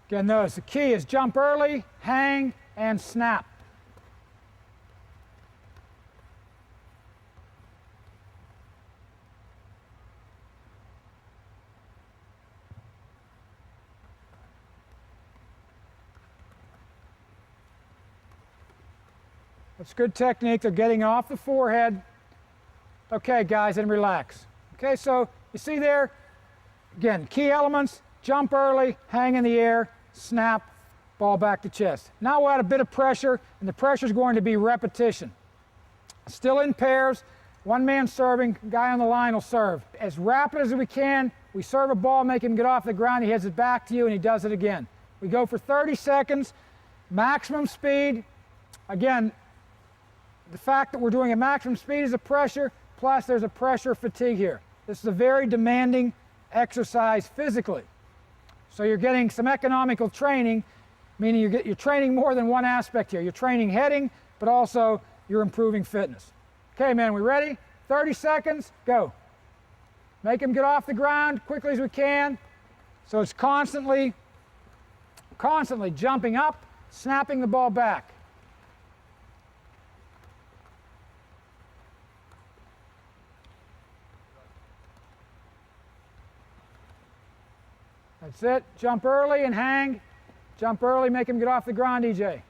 notice the key is jump early, hang, and snap. That's good technique. They're getting off the forehead. Okay, guys, and relax. Okay, so you see there, again, key elements, jump early, hang in the air, snap, ball back to chest. Now we'll add a bit of pressure, and the pressure is going to be repetition. Still in pairs, one man serving, guy on the line will serve. As rapid as we can, we serve a ball, make him get off the ground, he heads it back to you, and he does it again. We go for 30 seconds, maximum speed. Again, the fact that we're doing a maximum speed is a pressure, plus there's a pressure fatigue here. This is a very demanding exercise physically. So you're getting some economical training meaning you're training more than one aspect here. You're training heading, but also you're improving fitness. Okay, man, we ready? 30 seconds, go. Make him get off the ground quickly as we can. So it's constantly jumping up, snapping the ball back. That's it. Jump early and hang. Jump early, make him get off the ground, EJ.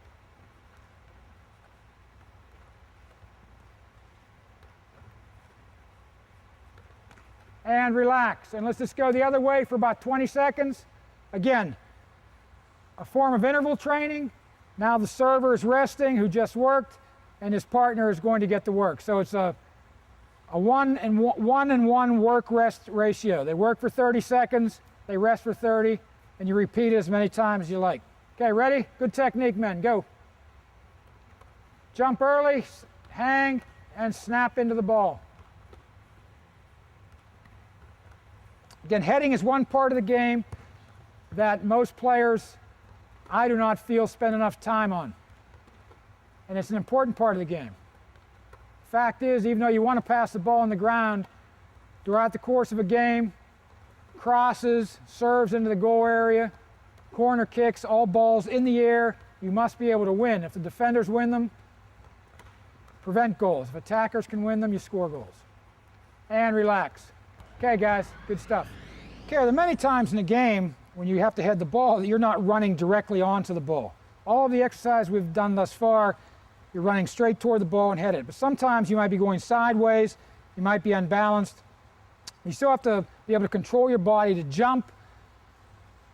And relax. And let's just go the other way for about 20 seconds. Again, a form of interval training. Now the server is resting, who just worked, and his partner is going to get the work. So it's a 1-and-1 work-rest ratio. They work for 30 seconds, they rest for 30, and you repeat it as many times as you like. Okay, ready? Good technique, men. Go. Jump early, hang, and snap into the ball. Again, heading is one part of the game that most players, I do not feel, spend enough time on. And it's an important part of the game. Fact is, even though you want to pass the ball on the ground, throughout the course of a game, crosses, serves into the goal area, corner kicks, all balls in the air, you must be able to win. If the defenders win them, prevent goals. If attackers can win them, you score goals. And relax. Okay, guys, good stuff. Okay, there are many times in the game when you have to head the ball that you're not running directly onto the ball. All of the exercise we've done thus far, you're running straight toward the ball and head it. But sometimes you might be going sideways, you might be unbalanced. You still have to be able to control your body to jump,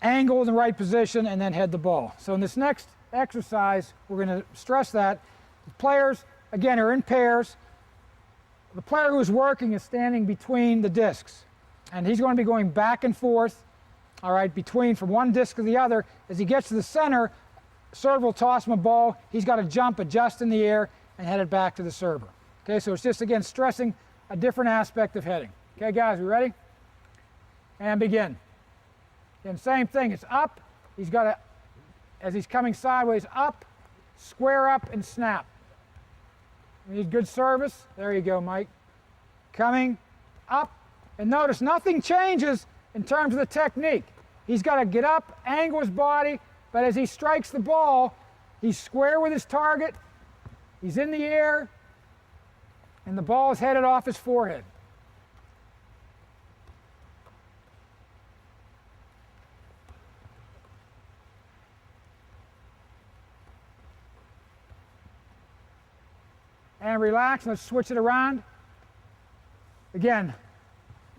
angle in the right position, and then head the ball. So in this next exercise, we're going to stress that. The players, again, are in pairs. The player who's working is standing between the discs, and he's going to be going back and forth, all right, from one disc to the other. As he gets to the center, server will toss him a ball. He's got to jump, adjust in the air, and head it back to the server. Okay, so it's just, again, stressing a different aspect of heading. Okay, guys, we ready? And begin. Again, same thing. It's up. He's got to, as he's coming sideways, up, square up, and snap. We need good service. There you go, Mike. Coming up. And notice nothing changes in terms of the technique. He's got to get up, angle his body, but as he strikes the ball, he's square with his target, he's in the air, and the ball is headed off his forehead. And relax, let's switch it around. Again,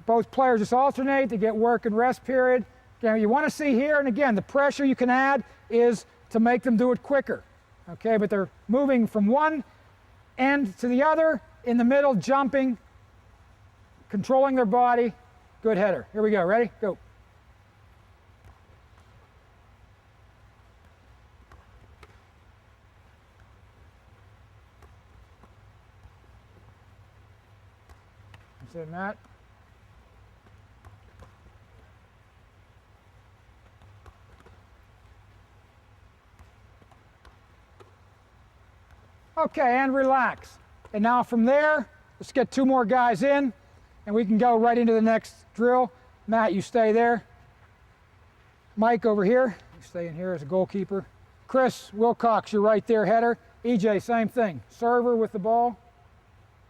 both players just alternate, they get work and rest period. Again, you want to see here, and again, the pressure you can add is to make them do it quicker. Okay, but they're moving from one end to the other, in the middle, jumping, controlling their body. Good header. Here we go, ready? Go. That's it, Matt. Okay, and relax. And now from there, let's get two more guys in, and we can go right into the next drill. Matt, you stay there. Mike over here, you stay in here as a goalkeeper. Chris Wilcox, you're right there, header. EJ, same thing. Server with the ball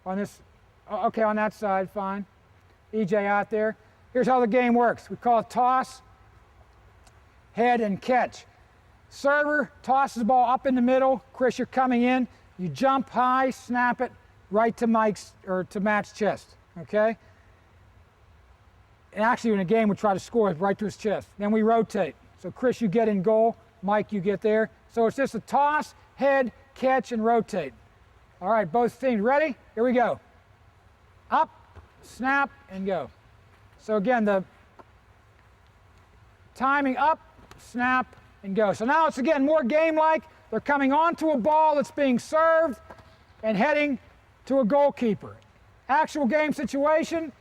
on this. Okay, on that side, fine. EJ out there. Here's how the game works. We call it toss, head, and catch. Server tosses the ball up in the middle. Chris, you're coming in. You jump high, snap it right to Mike's or to Matt's chest. Okay? And actually, in a game, we try to score it right to his chest. Then we rotate. So Chris, you get in goal. Mike, you get there. So it's just a toss, head, catch, and rotate. All right, both teams ready? Here we go. Up, snap, and go. So again, the timing up, snap, and go. So now it's again more game-like. They're coming onto a ball that's being served and heading to a goalkeeper. Actual game situation,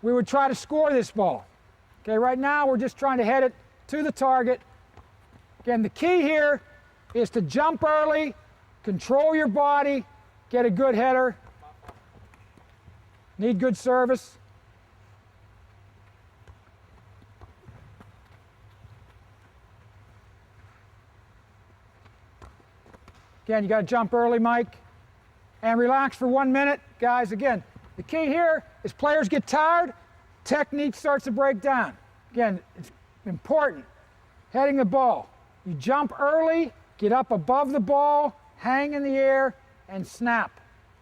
we would try to score this ball. Okay, right now we're just trying to head it to the target Again, the key here is to jump early, control your body, get a good header. Need good service. Again, you got to jump early, Mike. And relax for 1 minute. Guys, again, the key here is players get tired, technique starts to break down. Again, it's important. Heading the ball. You jump early, get up above the ball, hang in the air, and snap.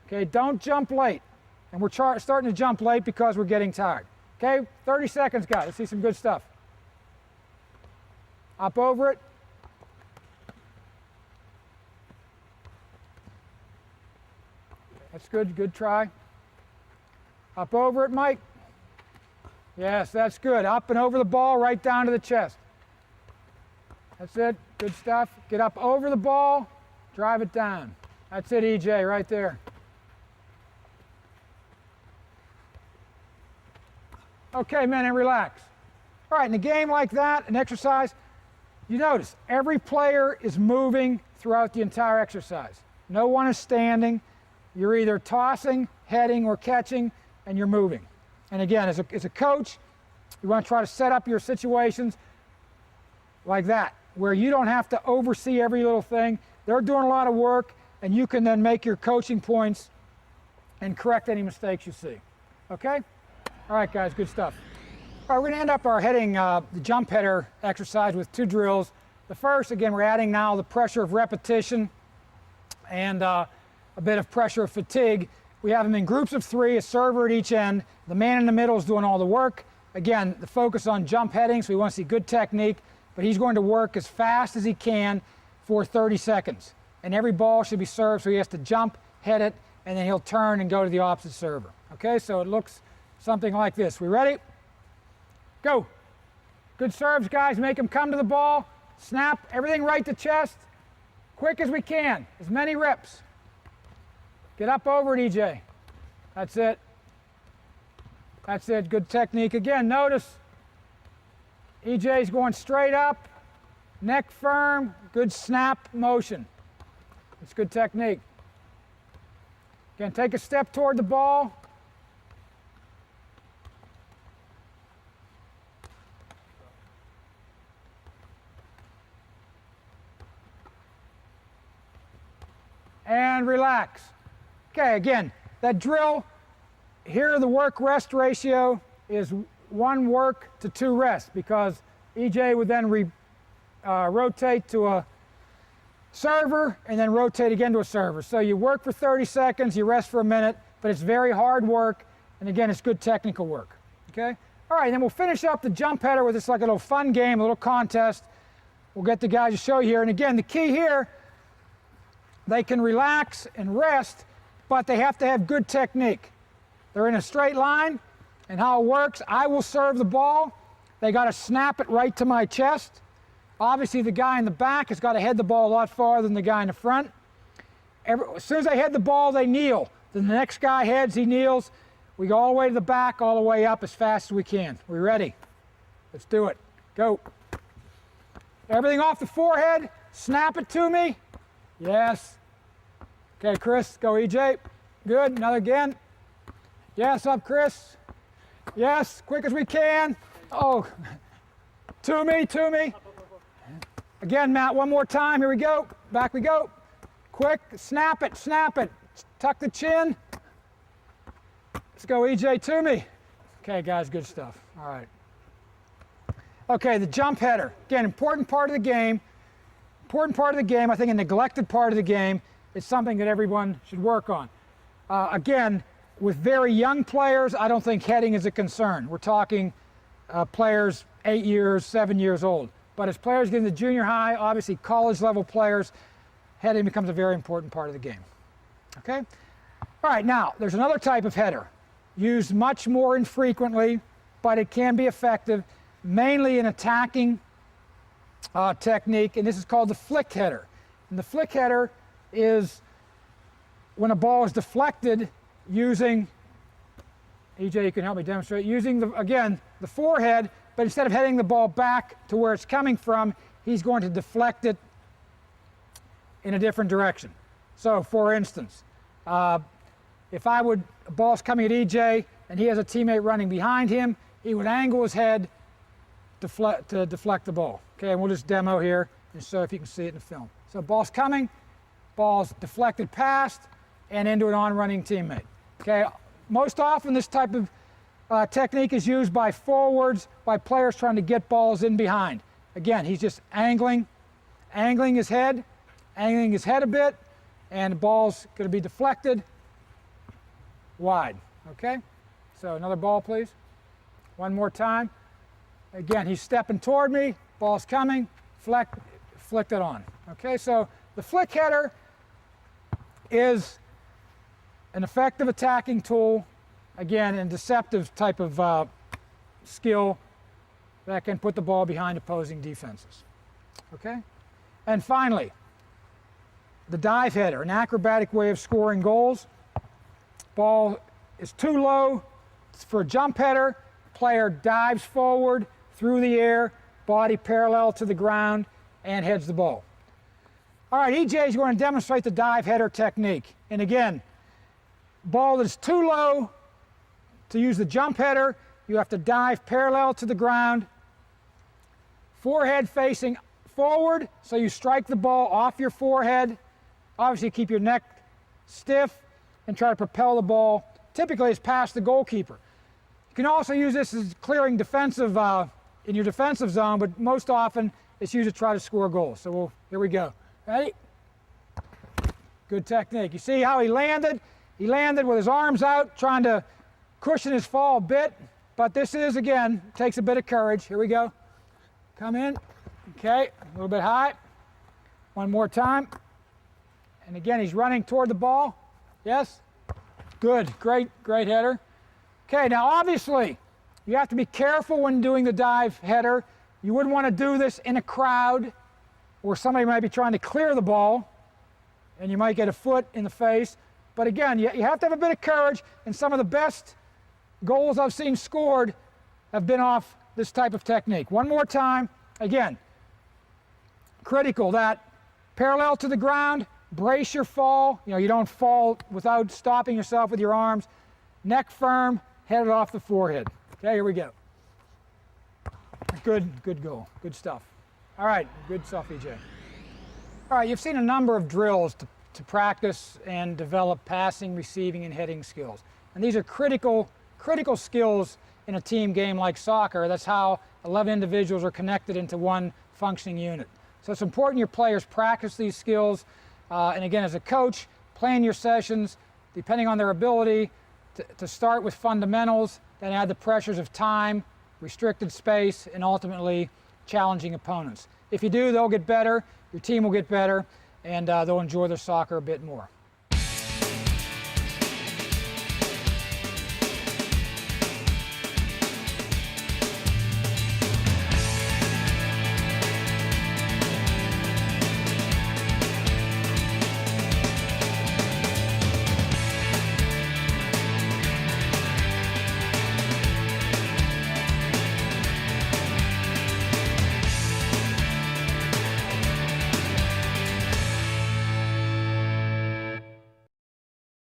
Okay, don't jump late. And we're starting to jump late because we're getting tired. Okay, 30 seconds, guys. Let's see some good stuff. Up over it. That's good, good try. Up over it, Mike. Yes, that's good. Up and over the ball, right down to the chest. That's it, good stuff. Get up over the ball, drive it down. That's it, EJ, right there. Okay, men, and relax. All right, in a game like that, an exercise, you notice every player is moving throughout the entire exercise. No one is standing. You're either tossing, heading, or catching, and you're moving. And again, as a coach, you want to try to set up your situations like that, where you don't have to oversee every little thing. They're doing a lot of work, and you can then make your coaching points and correct any mistakes you see. Okay? All right, guys, good stuff. All right, we're going to end up our heading, the jump header exercise with 2 drills. The first, again, we're adding now the pressure of repetition and a bit of pressure of fatigue. We have them in groups of 3, a server at each end. The man in the middle is doing all the work. Again, the focus on jump heading, so we want to see good technique, but he's going to work as fast as he can for 30 seconds. And every ball should be served, so he has to jump, head it, and then he'll turn and go to the opposite server. Okay, so it looks something like this. We ready? Go. Good serves, guys. Make him come to the ball. Snap, everything right to chest. Quick as we can, as many reps. Get up over it, EJ. That's it. That's it. Good technique. Again, notice EJ's going straight up, neck firm, good snap motion. It's good technique. Again, take a step toward the ball. And relax. Okay, again, that drill, here the work-rest ratio is 1 work to 2 rest, because EJ would then rotate to a server and then rotate again to a server. So you work for 30 seconds, you rest for a minute, but it's very hard work, and again, it's good technical work. Okay? All right, then we'll finish up the jump header with this like a little fun game, a little contest. We'll get the guys to show you here. And again, the key here, they can relax and rest, but they have to have good technique. They're in a straight line, and how it works, I will serve the ball. They got to snap it right to my chest. Obviously, the guy in the back has got to head the ball a lot farther than the guy in the front. As soon as they head the ball, they kneel. Then the next guy heads, he kneels. We go all the way to the back, all the way up as fast as we can. We ready? Let's do it. Go. Everything off the forehead. Snap it to me. Yes. Okay, Chris, go EJ. Good, another again. Yes, up Chris. Yes, quick as we can. Oh, to me. Again, Matt, one more time, here we go. Back we go. Quick, snap it. Tuck the chin. Let's go EJ, to me. Okay, guys, good stuff, all right. Okay, the jump header. Again, important part of the game. I think a neglected part of the game. It's something that everyone should work on. Again, with very young players, I don't think heading is a concern. We're talking players 8 years, 7 years old. But as players get into junior high, obviously college level players, heading becomes a very important part of the game. Okay? All right, now, there's another type of header, used much more infrequently, but it can be effective, mainly in attacking technique, and this is called the flick header. And the flick header is when a ball is deflected using, EJ, you can help me demonstrate, using, again, the forehead, but instead of heading the ball back to where it's coming from, he's going to deflect it in a different direction. So, for instance, if a ball's coming at EJ and he has a teammate running behind him, he would angle his head to deflect the ball. Okay, and we'll just demo here and show if you can see it in the film. So, ball's coming, ball's deflected past and into an on-running teammate. Okay, most often this type of technique is used by forwards, by players trying to get balls in behind. Again, he's just angling his head a bit, and the ball's going to be deflected wide. Okay, so another ball, please. One more time. Again, he's stepping toward me, ball's coming, flicked it on. Okay, so the flick header is an effective attacking tool, again, and deceptive type of skill that can put the ball behind opposing defenses. Okay? And finally, the dive header, an acrobatic way of scoring goals. Ball is too low for a jump header. Player dives forward through the air, body parallel to the ground, and heads the ball. All right, EJ is going to demonstrate the dive header technique. And again, ball that is too low to use the jump header, you have to dive parallel to the ground, forehead facing forward, so you strike the ball off your forehead. Obviously, keep your neck stiff and try to propel the ball. Typically, it's past the goalkeeper. You can also use this as clearing defensive in your defensive zone, but most often it's used to try to score goals. So here we go. Ready? Good technique. You see how he landed? He landed with his arms out, trying to cushion his fall a bit. But this is, again, takes a bit of courage. Here we go. Come in. Okay, a little bit high. One more time. And again, he's running toward the ball. Yes? Good. Great header. Okay, now obviously, you have to be careful when doing the dive header. You wouldn't want to do this in a crowd where somebody might be trying to clear the ball and you might get a foot in the face. But again, you have to have a bit of courage, and some of the best goals I've seen scored have been off this type of technique. One more time. Again, critical that parallel to the ground, brace your fall. You don't fall without stopping yourself with your arms. Neck firm, headed off the forehead. Okay, here we go. Good goal. Good stuff. All right, good stuff, EJ. All right, you've seen a number of drills to practice and develop passing, receiving, and heading skills. And these are critical skills in a team game like soccer. That's how 11 individuals are connected into one functioning unit. So it's important your players practice these skills. And again, as a coach, plan your sessions depending on their ability to start with fundamentals, then add the pressures of time, restricted space, and ultimately challenging opponents. If you do, they'll get better, your team will get better, and they'll enjoy their soccer a bit more.